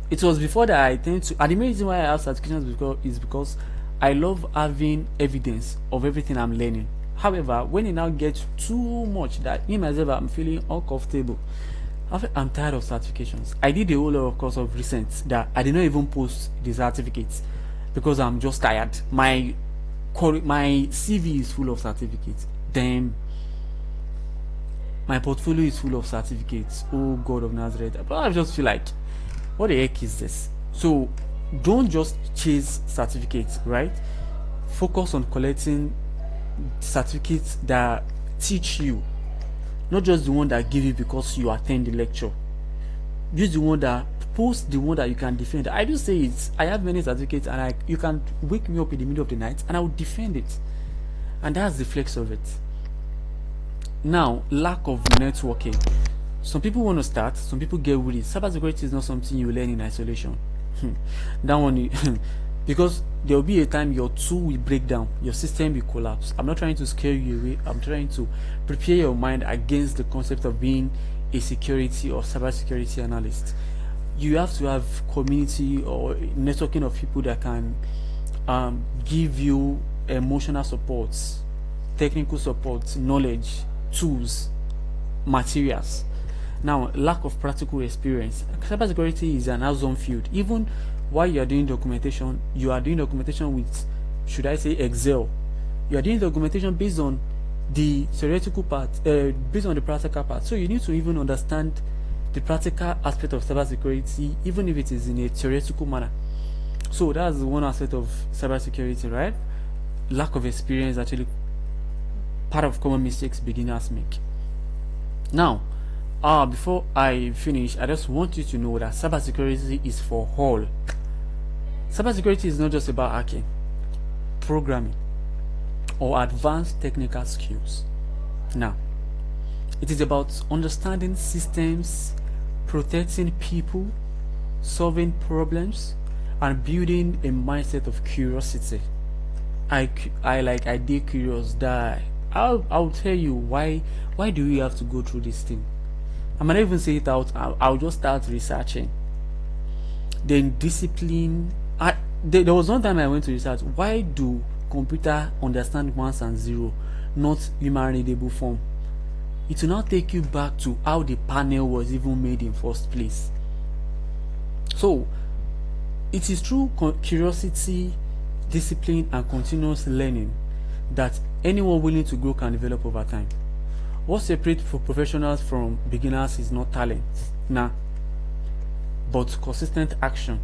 It was before that I tend to, and the main reason why I have certifications is because I love having evidence of everything I'm learning. However, when it now gets too much that me myself I'm feeling uncomfortable, I'm tired of certifications. I did a whole lot of course of recent that I did not even post the certificates because I'm just tired. My CV is full of certificates. Then my portfolio is full of certificates. Oh God of Nazareth. But I just feel like, what the heck is this? So don't just chase certificates, right? Focus on collecting certificates that teach you, not just the one that give you because you attend the lecture. Use the one that post, the one that you can defend. I do say it. I have many certificates, and you can wake me up in the middle of the night, and I will defend it. And that's the flex of it. Now, lack of networking. Some people want to start. Some people get worried. Cybersecurity is not something you learn in isolation. That one, because there will be a time your tool will break down, your system will collapse. I'm not trying to scare you away. I'm trying to prepare your mind against the concept of being a security or cybersecurity analyst. You have to have community or networking of people that can give you emotional support, technical support, knowledge, tools, materials. Now, lack of practical experience. Cybersecurity is an hands-on field. Even while you are doing documentation, you are doing documentation with, should I say, Excel. You are doing documentation based on the theoretical part, based on the practical part. So you need to even understand the practical aspect of cybersecurity, even if it is in a theoretical manner. So that's one aspect of cybersecurity, right? Lack of experience actually part of common mistakes beginners make. Now, before I finish, I just want you to know that cybersecurity is for all. Cybersecurity is not just about hacking, programming, or advanced technical skills. Now, it is about understanding systems, protecting people, solving problems, and building a mindset of curiosity. I did curious die. I'll tell you why do we have to go through this thing. I might not even say it out. I'll just start researching. Then discipline. There was one time I went to research, why do computer understand ones and zero, not human readable form? It will now take you back to how the panel was even made in first place. So it is through curiosity, discipline, and continuous learning that anyone willing to grow can develop over time. What separates professionals from beginners is not talent, but consistent action,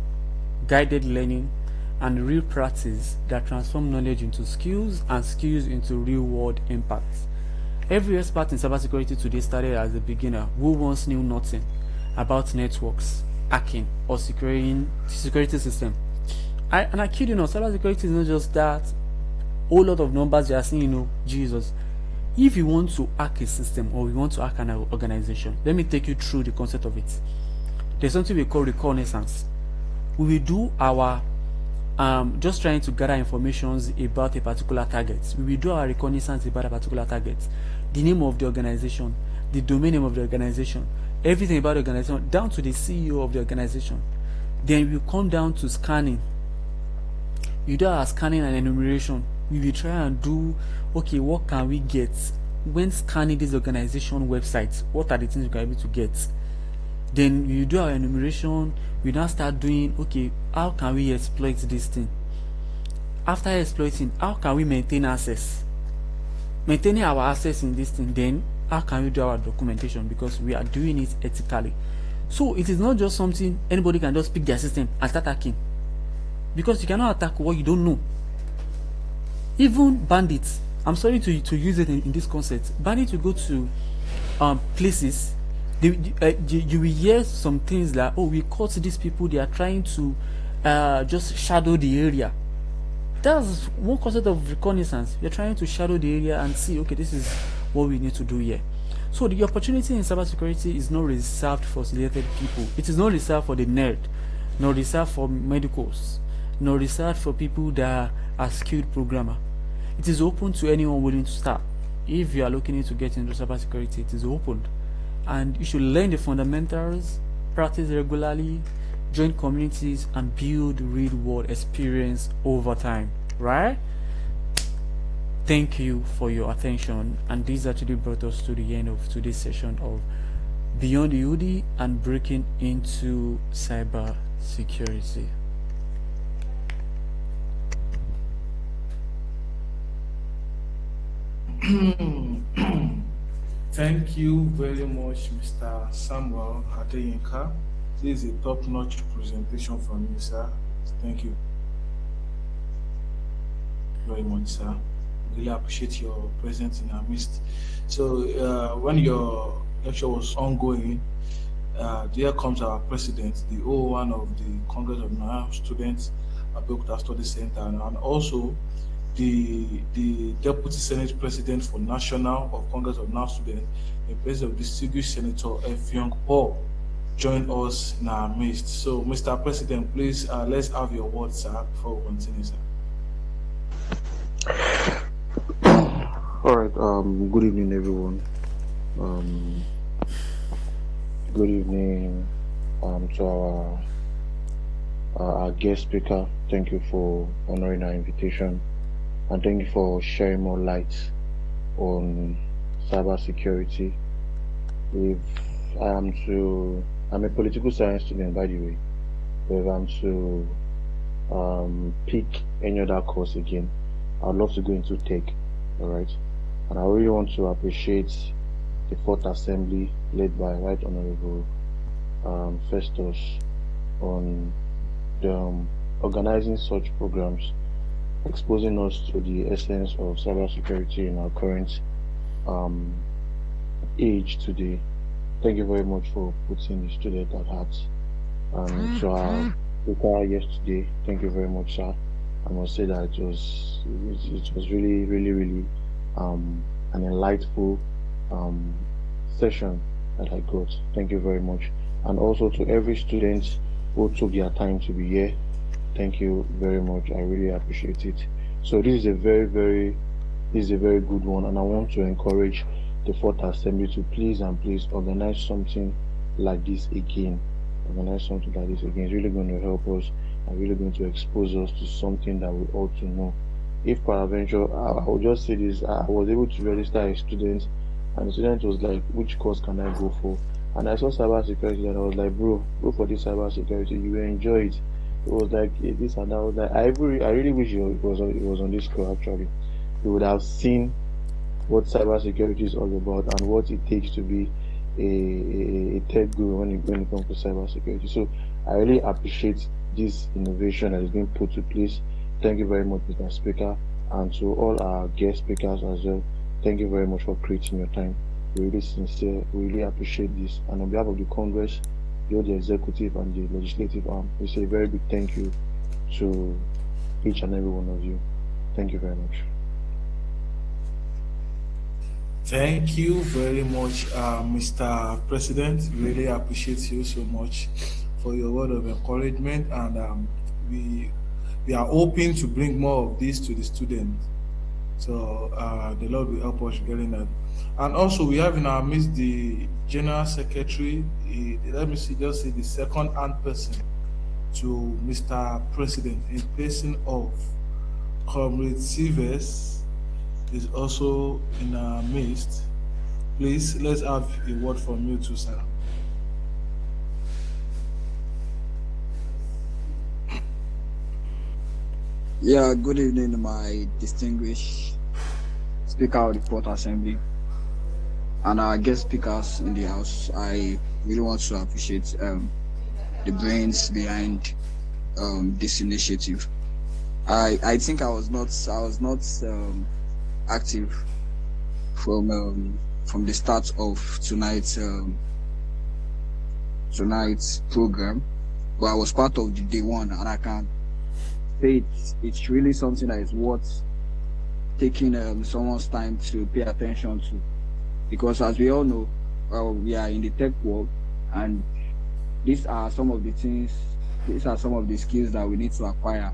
guided learning, and real practice that transform knowledge into skills and skills into real-world impacts. Every expert in cybersecurity today started as a beginner who once knew nothing about networks, hacking, or security system. And I kid you not, cybersecurity is not just that whole lot of numbers you are seeing, Jesus. If you want to hack a system or you want to hack an organization, let me take you through the concept of it. There's something we call reconnaissance. We will do our just trying to gather information about a particular target. We will do our reconnaissance about a particular target, the name of the organization, the domain name of the organization, everything about the organization, down to the CEO of the organization. Then we come down to scanning. You do our scanning and enumeration. We will try and do, okay, what can we get when scanning this organization websites? What are the things we can be able to get? Then we do our enumeration. We now start doing, okay, how can we exploit this thing? After exploiting, how can we maintain access? Maintaining our access in this thing, then how can we do our documentation? Because we are doing it ethically. So it is not just something anybody can just pick their system and start hacking, because you cannot attack what you don't know. Even bandits, I'm sorry to use it in this concept, bandits will go to places. You will hear some things like, oh, we caught these people, they are trying to just shadow the area. That's one concept of reconnaissance. You're trying to shadow the area and see, okay, this is what we need to do here. So the opportunity in cybersecurity is not reserved for selected people. It is not reserved for the nerd, nor reserved for medicals, nor reserved for people that are skilled programmer. It is open to anyone willing to start. If you are looking to get into cybersecurity, it is open, and you should learn the fundamentals, practice regularly, join communities, and build real-world experience over time. Right? Thank you for your attention, and this actually brought us to the end of today's session of Beyond the Hoodie and breaking into cybersecurity. Thank you very much, Mr. Samuel Adeyinka. This is a top-notch presentation from you, sir. Thank you very much, sir. Really appreciate your presence in our midst. So when your lecture was ongoing, there comes our president, the O1 of the Congress of NOUN Students Abeokuta Study Center, and also the Deputy Senate President for National of Congress of NOUN Students, in place of distinguished Senator F. Young Paul, join us in our midst. So, Mr. President, please let's have your words, sir, before we continue, sir. All right. Good evening, everyone. Good evening to our guest speaker. Thank you for honoring our invitation, and thank you for sharing more light on cybersecurity. I'm a political science student, by the way. if I'm to pick any other course again, I'd love to go into tech. All right, and I really want to appreciate the fourth assembly led by Right Honorable Festus on the, organizing such programs, exposing us to the essence of cybersecurity in our current age today. Thank you very much for putting the student at heart. And to our speaker yesterday, thank you very much, sir. I must say that it was really an enlightful session that I got. Thank you very much. And also to every student who took their time to be here, thank you very much. I really appreciate it. So this is a very good one, and I want to encourage the fourth assembly to please organize something like this again. Organize something like this again. It's really going to help us and really going to expose us to something that we ought to know. If peradventure, I will just say this, I was able to register a student, and the student was like, which course can I go for? And I saw cybersecurity, and I was like, bro, go for this cybersecurity, you will enjoy it. It was like this and that. I was like, I really wish it was on this call. Actually, you would have seen what cybersecurity is all about and what it takes to be a tech guru when it comes to cybersecurity. So I really appreciate this innovation that is being put to place. Thank you very much, Mr. Speaker, and to all our guest speakers as well. Thank you very much for creating your time. We're really sincere. We really appreciate this. And on behalf of the Congress, the executive and the legislative arm, we say a very big thank you to each and every one of you. Thank you very much. Thank you very much, Mr. President. Really appreciate you so much for your word of encouragement, and we are hoping to bring more of this to the students. So the Lord will help us getting that. And also we have in our midst the General Secretary. Let me just say the second-hand person to Mr. President in person of Comrade Silvers is also in our midst. Please, let's have a word from you too, sir. Yeah, good evening, my distinguished Speaker of the Fourth Assembly and our guest speakers in the House. I really want to appreciate the brains behind this initiative. I think I was not active from the start of tonight's program, but I was part of the day one, and I can say it's really something that is worth taking someone's time to pay attention to, because as we all know, we are in the tech world, and these are some of the skills that we need to acquire.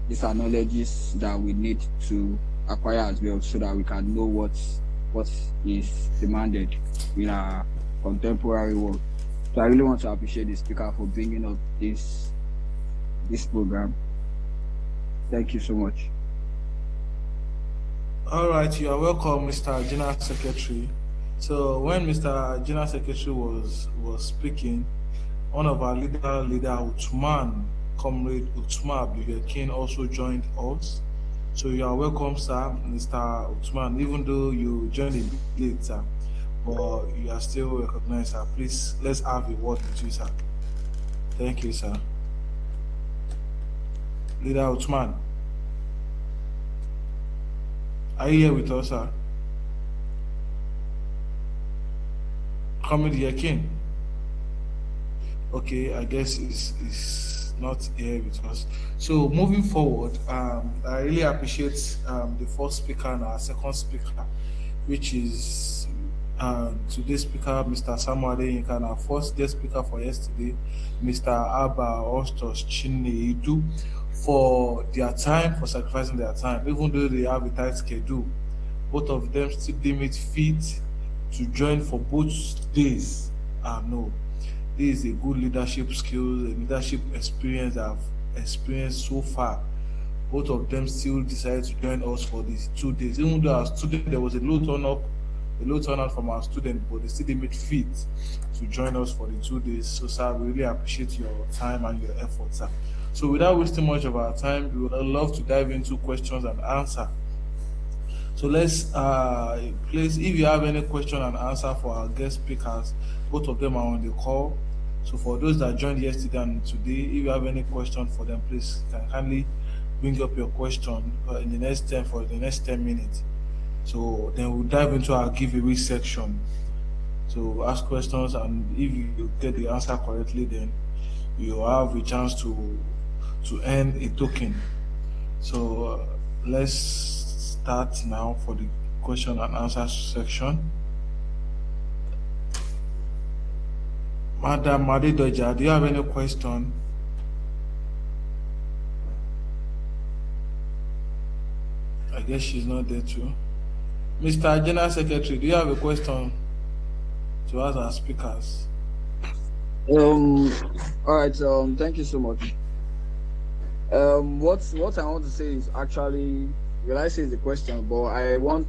These are knowledges that we need to acquire as well, so that we can know what is demanded in our contemporary world. So I really want to appreciate the speaker for bringing up this program. Thank you so much. All right, you are welcome, Mr. General Secretary. So when Mr. General Secretary was speaking, one of our leader Uthman, Comrade Uthman Abdul also joined us. So you are welcome, sir, Mr. Uthman, even though you joined a bit late, sir, but you are still recognized, sir. Please, let's have a word with you, sir. Thank you, sir. Leader Uthman, are you here with us, sir? Comrade Yakin. Okay, I guess it's not here with us. So moving forward, I really appreciate the first speaker and our second speaker, which is today's speaker, Mr. Samuel Adeyinka, and our first guest speaker for yesterday, Mr. Abba Ostos Chineidu, for their time, for sacrificing their time, even though they have a tight schedule. Both of them still deem it fit to join for both days. No, this is a good leadership skills, a leadership experience I've experienced so far. Both of them still decided to join us for these 2 days. Even though as students there was a low turn up, a low turnout from our students, but they still made fit to join us for the 2 days. So, sir, we really appreciate your time and your efforts, sir. So, without wasting much of our time, we would love to dive into questions and answer. So let's please, if you have any question and answer for our guest speakers, both of them are on the call. So for those that joined yesterday and today, if you have any question for them, please can kindly bring up your question in the next 10 minutes. So then we'll dive into our giveaway section. So ask questions, and if you get the answer correctly, then you have a chance to earn a token. So let's start now for the question and answer section. Madam Adedoja, do you have any question? I guess she's not there too. Mr. General Secretary, do you have a question to ask our speakers? All right. Thank you so much. What I want to say is actually, well, I say the question, but I want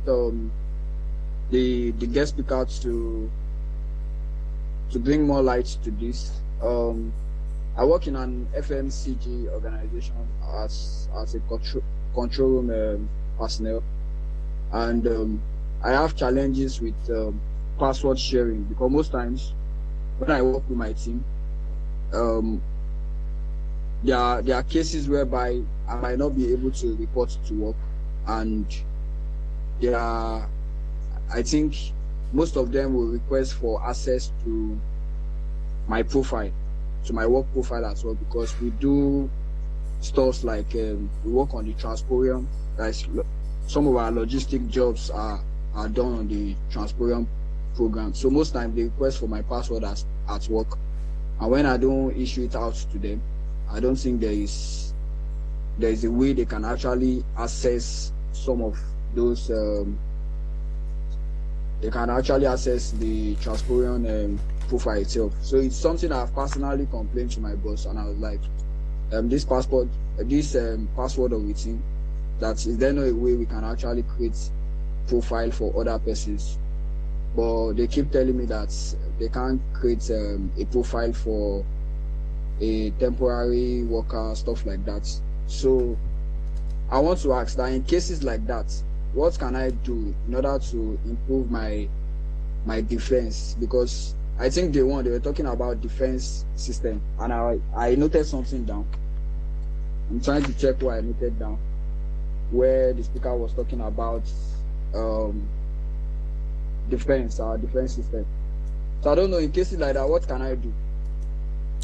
the guest speaker to bring more light to this. I work in an FMCG organization as a control room personnel, and I have challenges with password sharing, because most times when I work with my team, there are cases whereby I might not be able to report to work, and I think most of them will request for access to my profile, to my work profile as well, because we do stuff like we work on the transporium. Some of our logistic jobs are done on the transporium program. So most times they request for my password at work, and when I don't issue it out to them, I don't think there is a way they can actually access some of those. They can actually access the transporium profile itself. So it's something I've personally complained to my boss, and I was like, this password of within, that is there no way we can actually create profile for other persons? But they keep telling me that they can't create a profile for a temporary worker, stuff like that. So I want to ask that in cases like that, what can I do in order to improve my defense? Because I think they were talking about defense system, and I noted something down. I'm trying to check what I noted down, where the speaker was talking about our defense system. So I don't know, in cases like that, what can I do?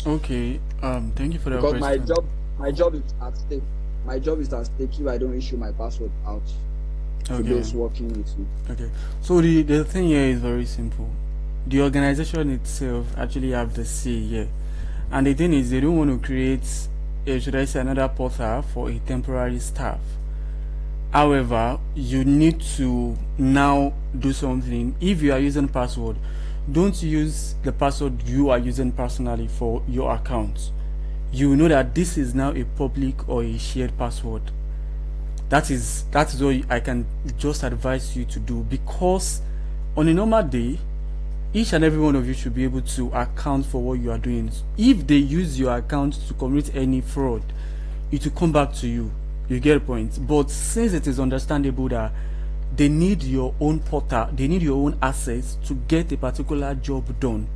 Okay, thank you for that question. Because my job is at stake. My job is at stake if I don't issue my password out to those working with me. Okay, so the thing here is very simple. The organization itself actually have the say here, and the thing is, they don't want to create another portal for a temporary staff. However, you need to now do something. If you are using password, don't use the password you are using personally for your account. You know that this is now a public or a shared password. That is what I can just advise you to do, because on a normal day, each and every one of you should be able to account for what you are doing. If they use your account to commit any fraud, it will come back to you. You get a point. But since it is understandable that they need your own portal, they need your own assets to get a particular job done,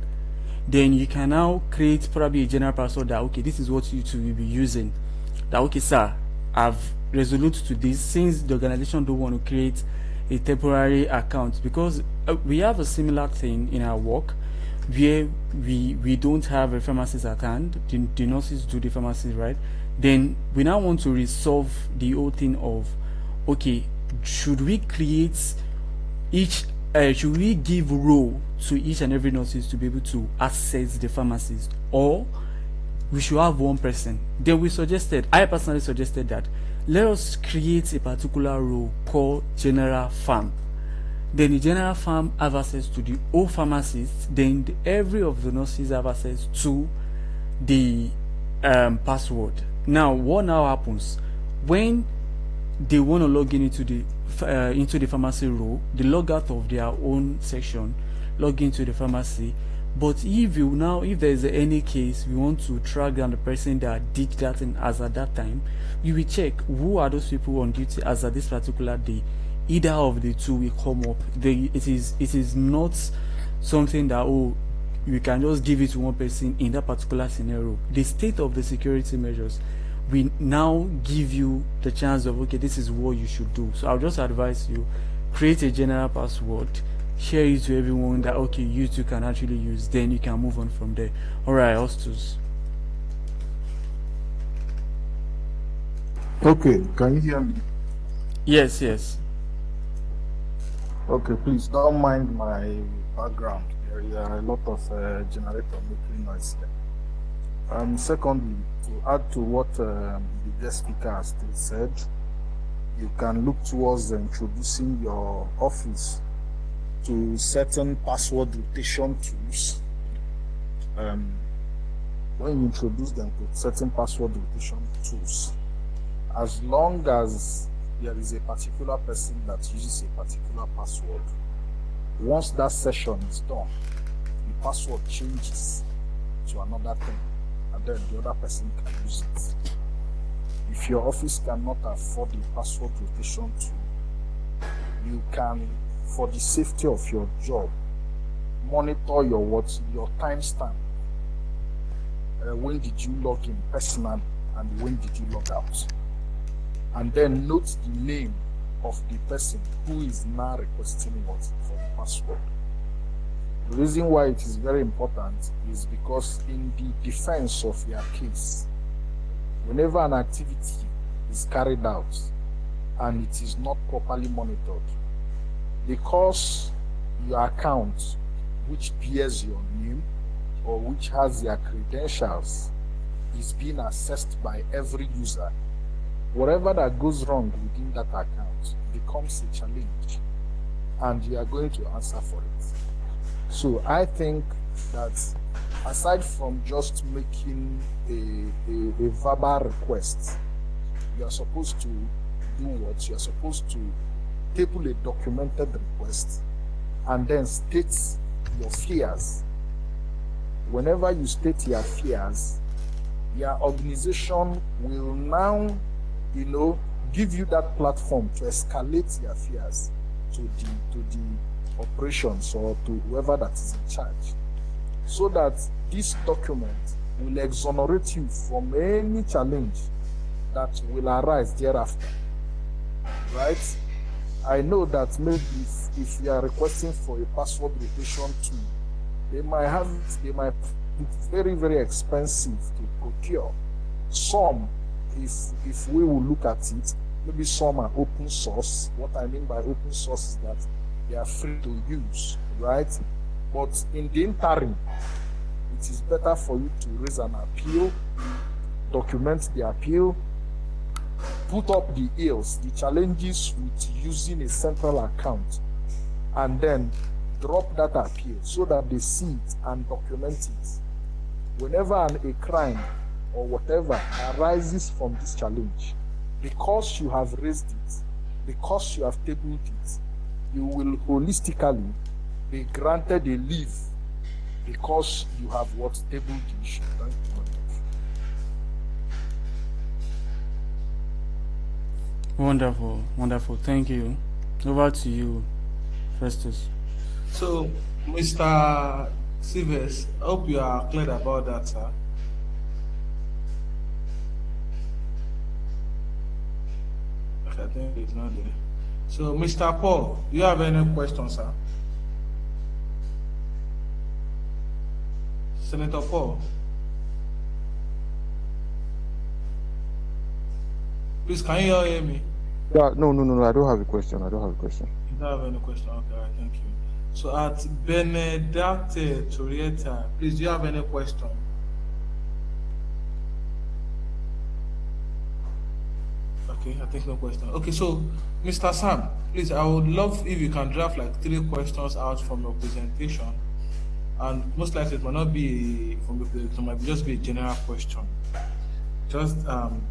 then you can now create probably a general password that, okay, this is what you two will be using. That, okay, sir, I've resolute to this, since the organization don't want to create a temporary account, because we have a similar thing in our work where we don't have a pharmacist at hand. The nurses do the pharmacy, right? Then we now want to resolve the whole thing of, okay, should we create should we give role to each and every nurses to be able to access the pharmacist, or we should have one person? Then I personally suggested that let us create a particular role called general farm. Then the general farm have access to the whole pharmacists. Then every of the nurses have access to the password. Now, what now happens when they want to log in into the into the pharmacy role, they log out of their own section, log into the pharmacy. But if there is any case, we want to track down the person that did that thing as at that time, you will check who are those people on duty as at this particular day. Either of the two will come up. It is not something that, oh, you can just give it to one person in that particular scenario. The state of the security measures will now give you the chance of, okay, this is what you should do. So I'll just advise you, create a general password, share it to everyone that, okay, you two can actually use, then you can move on from there. All right, Austus. Okay, can you hear me? Yes. Okay, please don't mind my background. There is a lot of generator making noise here. Secondly, to add to what the guest speaker has still said, you can look towards introducing your office to certain password rotation tools. When you introduce them to certain password rotation tools, as long as there is a particular person that uses a particular password, once that session is done, the password changes to another thing, and then the other person can use it. If your office cannot afford the password rotation tool, you can, for the safety of your job, monitor your timestamp. When did you log in personally and when did you log out? And then note the name of the person who is now requesting what for the password. The reason why it is very important is because in the defense of your case, whenever an activity is carried out and it is not properly monitored, because your account, which bears your name or which has your credentials, is being assessed by every user, whatever that goes wrong within that account becomes a challenge, and you are going to answer for it. So I think that aside from just making a verbal request, you are supposed to do what? You are supposed to table a documented request and then state your fears. Whenever you state your fears, your organization will now, give you that platform to escalate your fears to the operations or to whoever that is in charge, so that this document will exonerate you from any challenge that will arise thereafter. Right? I know that maybe if you are requesting for a password rotation tool, they might be very, very expensive to procure. Some, if we will look at it, maybe some are open source. What I mean by open source is that they are free to use, right? But in the interim, it is better for you to raise an appeal, document the appeal, put up the ills, the challenges with using a central account, and then drop that appeal so that they see it and document it. Whenever a crime or whatever arises from this challenge, because you have raised it, because you have tabled it, you will holistically be granted a leave because you have tabled the issue. Thank you very much. Wonderful. Thank you. Over to you, Festus. So, Mr. Silvers, I hope you are clear about that, sir. I think it's not there. So, Mr. Paul, do you have any questions, sir? Senator Paul. Please, can you hear me? Yeah, no, I don't have a question. You don't have any question? Okay, thank you. So, at Benedate Torieta, please, do you have any question? Okay, I think no question. Okay, so Mr. Sam, please, I would love if you can draft like 3 questions out from your presentation, and most likely it might not be from the presentation, it might just be a general question. Just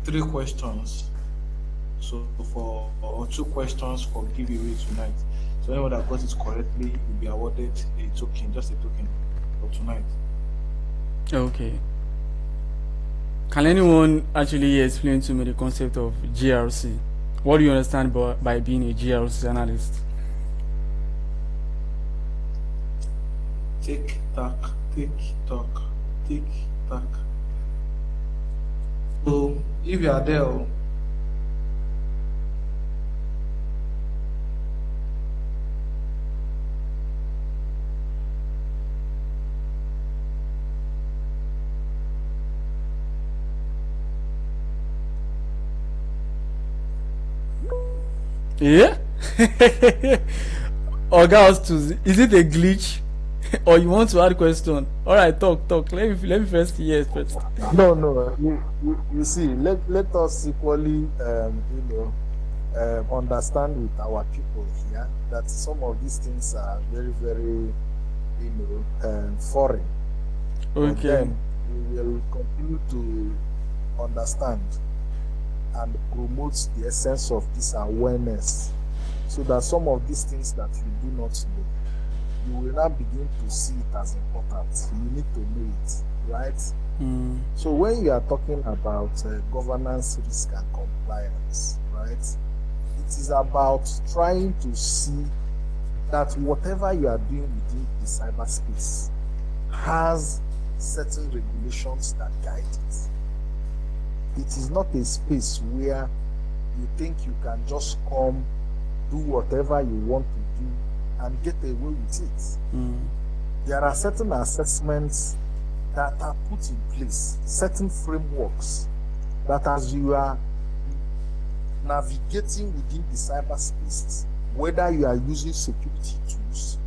3 questions. So for or 2 questions for giveaway tonight. So anyone that got it correctly will be awarded a token, just a token for tonight. Okay. Can anyone actually explain to me the concept of GRC? What do you understand by being a GRC analyst? Tick tock, tick tock, tick tock. So if you are there, Yeah? Or girls too, is it a glitch? Or you want to add question? Alright, talk. Let me first hear first. No, you see, let us equally, understand with our people here that some of these things are very, very, foreign. But Okay. then we will continue to understand and promote the essence of this awareness, so that some of these things that you do not know, you will now begin to see it as important. You need to know it, right? Mm. So when you are talking about governance, risk, and compliance, right, it is about trying to see that whatever you are doing within the cyberspace has certain regulations that guide it. It is not a space where you think you can just come, do whatever you want to do, and get away with it. Mm. There are certain assessments that are put in place, certain frameworks that as you are navigating within the cyberspace, whether you are using security tools,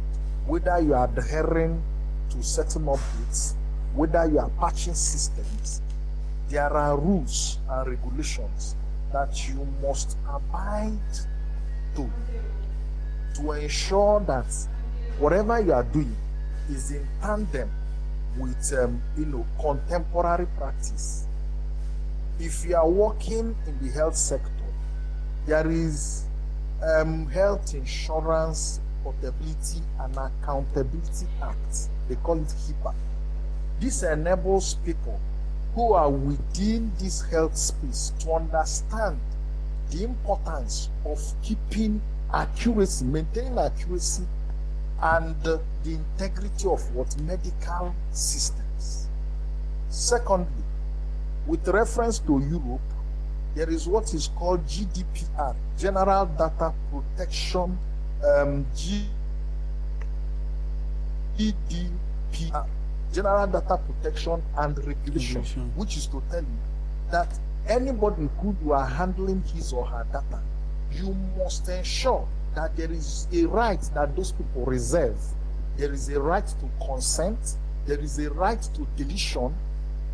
whether you are adhering to certain updates, whether you are patching systems, there are rules and regulations that you must abide to ensure that whatever you are doing is in tandem with contemporary practice. If you are working in the health sector, there is Health Insurance Portability and Accountability Act. They call it HIPAA. This enables people who are within this health space to understand the importance of keeping accuracy, maintaining accuracy, and the integrity of what medical systems. Secondly, with reference to Europe, there is what is called GDPR, General Data Protection, GDPR, General Data Protection and Regulation, which is to tell you that anybody who you are handling his or her data, you must ensure that there is a right that those people reserve. There is a right to consent, there is a right to deletion,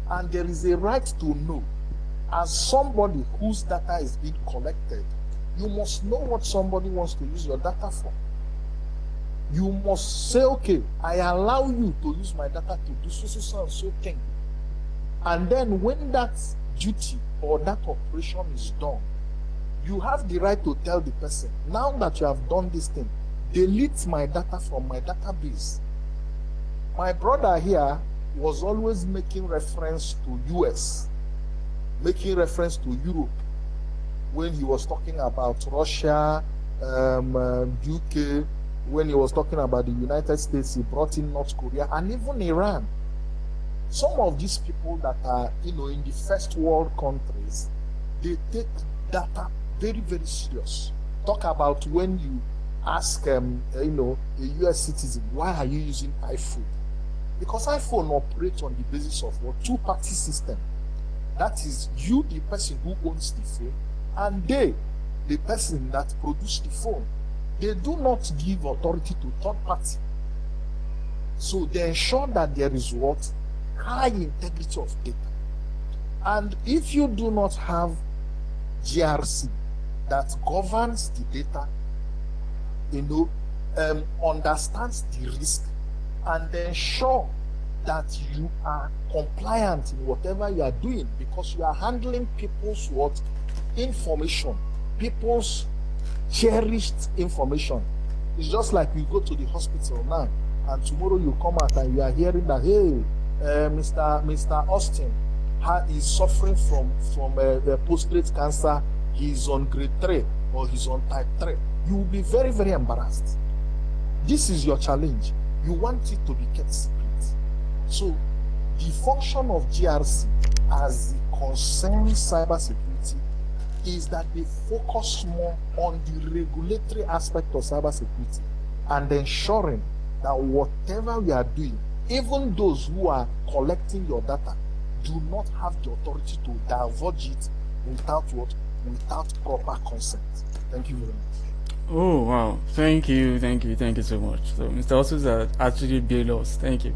and there is a right to know. As somebody whose data is being collected, you must know what somebody wants to use your data for. You must say, okay, I allow you to use my data to do so and so thing. And then when that duty or that operation is done, you have the right to tell the person, now that you have done this thing, delete my data from my database. My brother here was always making reference to US, making reference to Europe when he was talking about Russia, UK, when he was talking about the United States, he brought in North Korea and even Iran. Some of these people that are, in the first world countries, they take data very, very serious. Talk about when you ask, a US citizen, why are you using iPhone? Because iPhone operates on the basis of what? Two-party system. That is you, the person who owns the phone, and they, the person that produced the phone. They do not give authority to third party. So they ensure that there is what? High integrity of data. And if you do not have GRC that governs the data, understands the risk, and ensure that you are compliant in whatever you are doing, because you are handling people's what? Information. people's cherished information. It's just like you go to the hospital now, and tomorrow you come out and you are hearing that, hey, Mr. Austin is suffering from prostate cancer. He's on grade 3 or he's on type 3. You will be very, very embarrassed. This is your challenge. You want it to be kept secret. So the function of GRC as it concerns cybersecurity is that they focus more on the regulatory aspect of cybersecurity and ensuring that whatever we are doing, even those who are collecting your data, do not have the authority to divulge it without what? Without proper consent. Thank you very much. Oh wow, thank you so much. So Mr. Osus actually bailed us. Thank you.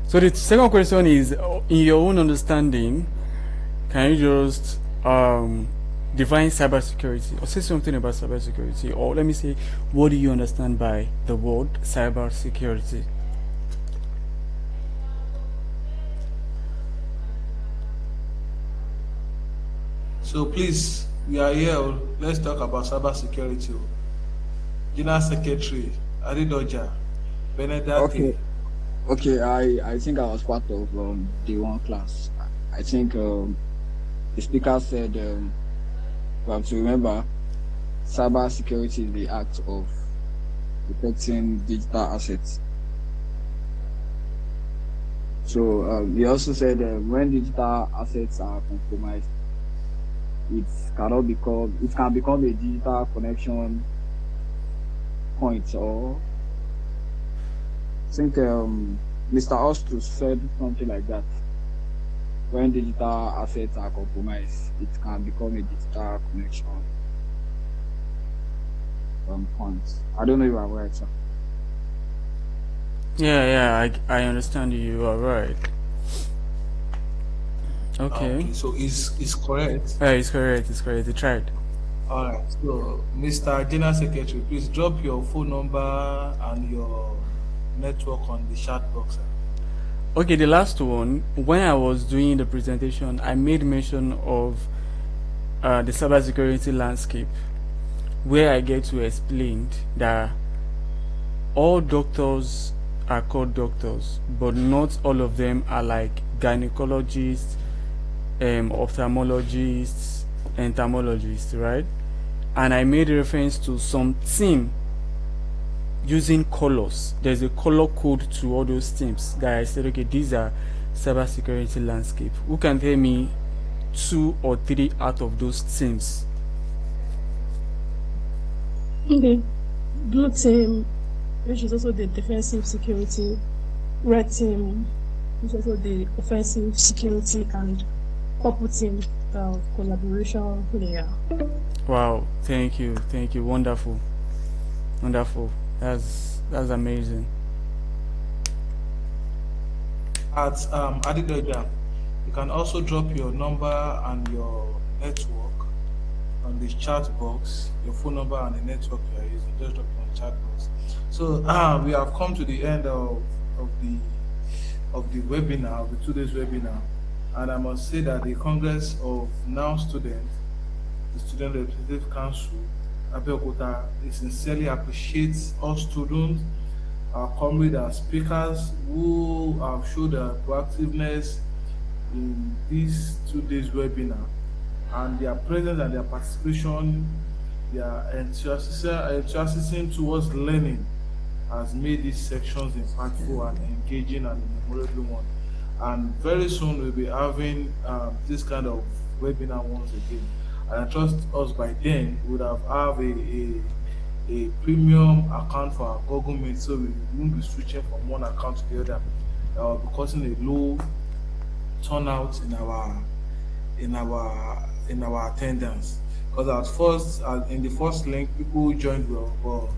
So the second question is, in your own understanding, can you just define cybersecurity or say something about cybersecurity, or let me say, what do you understand by the word cybersecurity? So please, we are here. Let's talk about cybersecurity. General Secretary Adeyinka, Benedate. Okay, I think I was part of the one class. I think the speaker said we have to remember cybersecurity is the act of protecting digital assets. So he also said when digital assets are compromised, it can become a digital connection point. Or I think Mr. Ostus said something like that. When digital assets are compromised, it can become a digital connection point. I don't know if I'm right, sir. Yeah, I understand you. You are right. Okay. So it's correct. It's correct. It's correct. You tried. All right. So, Mr. General Secretary, please drop your phone number and your network on the chat box. Okay, the last one. When I was doing the presentation, I made mention of the cybersecurity landscape, where I get to explain that all doctors are called doctors, but not all of them are like gynecologists, ophthalmologists, entomologists, right? And I made reference to some team using colors. There's a color code to all those teams that I said, okay, these are cybersecurity landscape. Who can tell me 2 or 3 out of those teams? Okay, blue team, which is also the defensive security, red team, which is also the offensive security, and purple team, collaboration layer. Wow, thank you, wonderful. That's amazing. At Adeyinka, you can also drop your number and your network on the chat box, your phone number and the network you are using. Just drop it on the chat box. So we have come to the end of the webinar, of the 2 days webinar, and I must say that the Congress of NOUN students, the Student Representative Council, Abeokuta, sincerely appreciates all students, our comrades and speakers who have showed their proactiveness in this 2 days webinar, and their presence and their participation, their enthusiasm towards learning has made these sections impactful and engaging and memorable one. And very soon we'll be having this kind of webinar once again. And I trust us by then would have a premium account for our Google Meet, so we won't be switching from one account to the other. We're causing a low turnout in our attendance. Because at first, in the first link, people joined well,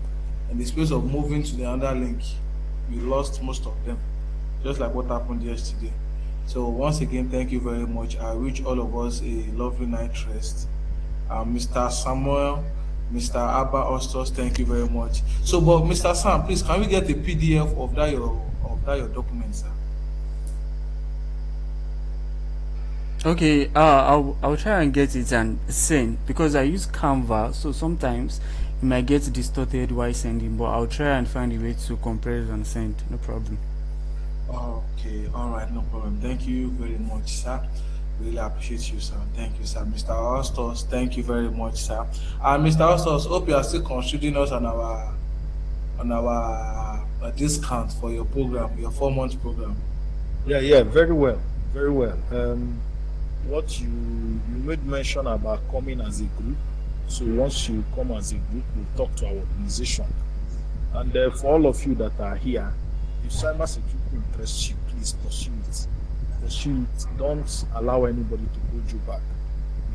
in the space of moving to the other link, we lost most of them, just like what happened yesterday. So once again, thank you very much. I wish all of us a lovely night rest. Mr. Samuel, Mr. Abba Ostos, thank you very much. So, but Mr. Sam, please, can we get a PDF of that your document, sir? Okay, I'll try and get it and send because I use Canva, so sometimes it might get distorted while sending, but I'll try and find a way to compress and send. No problem. Okay, all right, no problem. Thank you very much, sir. Really appreciate you, sir. Thank you, sir. Mr. Austos, thank you very much, sir. And Mr. Austos, hope you are still considering us on our discount for your program, your 4 month program. Yeah, very well, very well. What you made mention about coming as a group. So once you come as a group, we'll talk to our organization. And for all of you that are here, if cybersecurity interests you, please pursue it. Pursue it. Don't allow anybody to hold you back.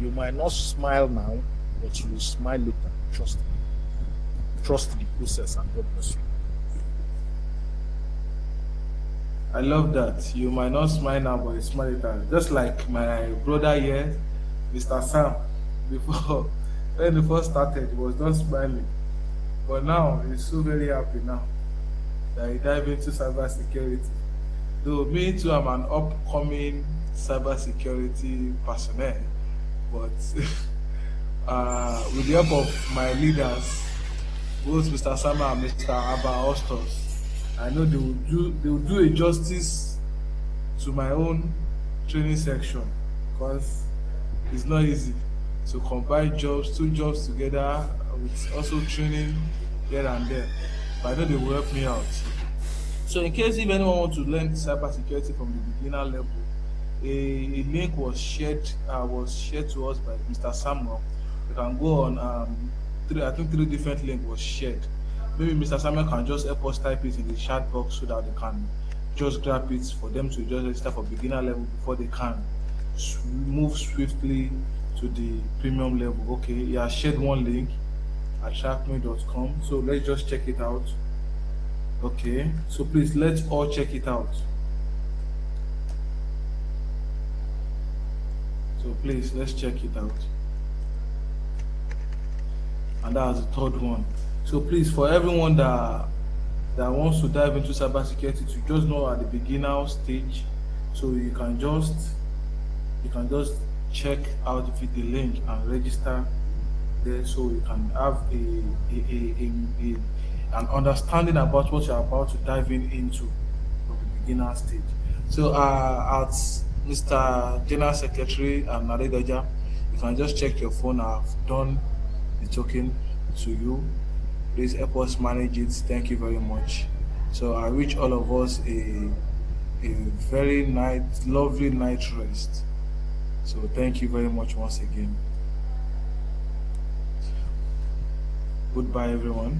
You might not smile now, but you will smile later. Trust me. Trust the process, and God bless you. I love that. You might not smile now, but you smile later. Just like my brother here, Mr. Sam, before when he first started, he was not smiling. But now he's so very happy now that he dive into cybersecurity. Though me too, I'm an upcoming cybersecurity personnel, but with the help of my leaders, both Mr. Sama and Mr. Abba Ostos, I know they will do a justice to my own training section because it's not easy to combine two jobs together with also training here and there. But I know they will help me out. So in case if anyone wants to learn cybersecurity from the beginner level, a link was shared to us by Mr. Samuel. You can go on I think 3 different links was shared. Maybe Mr. Samuel can just help us type it in the chat box so that they can just grab it for them to just register for beginner level before they can move swiftly to the premium level. Okay, he has shared one link at sharkme.com. So let's just check it out. Okay, so please let's all check it out. So please let's check it out. And that's the 3rd one. So please, for everyone that wants to dive into cybersecurity, to just know at the beginner stage, so you can just check out the link and register there, so you can have an understanding about what you're about to dive into from the beginner stage. So at Mr. General Secretary and Adeyinka, you can just check your phone. I've done the token to you. Please help us manage it. Thank you very much. So I wish all of us a very lovely night rest. So thank you very much once again. Goodbye, everyone.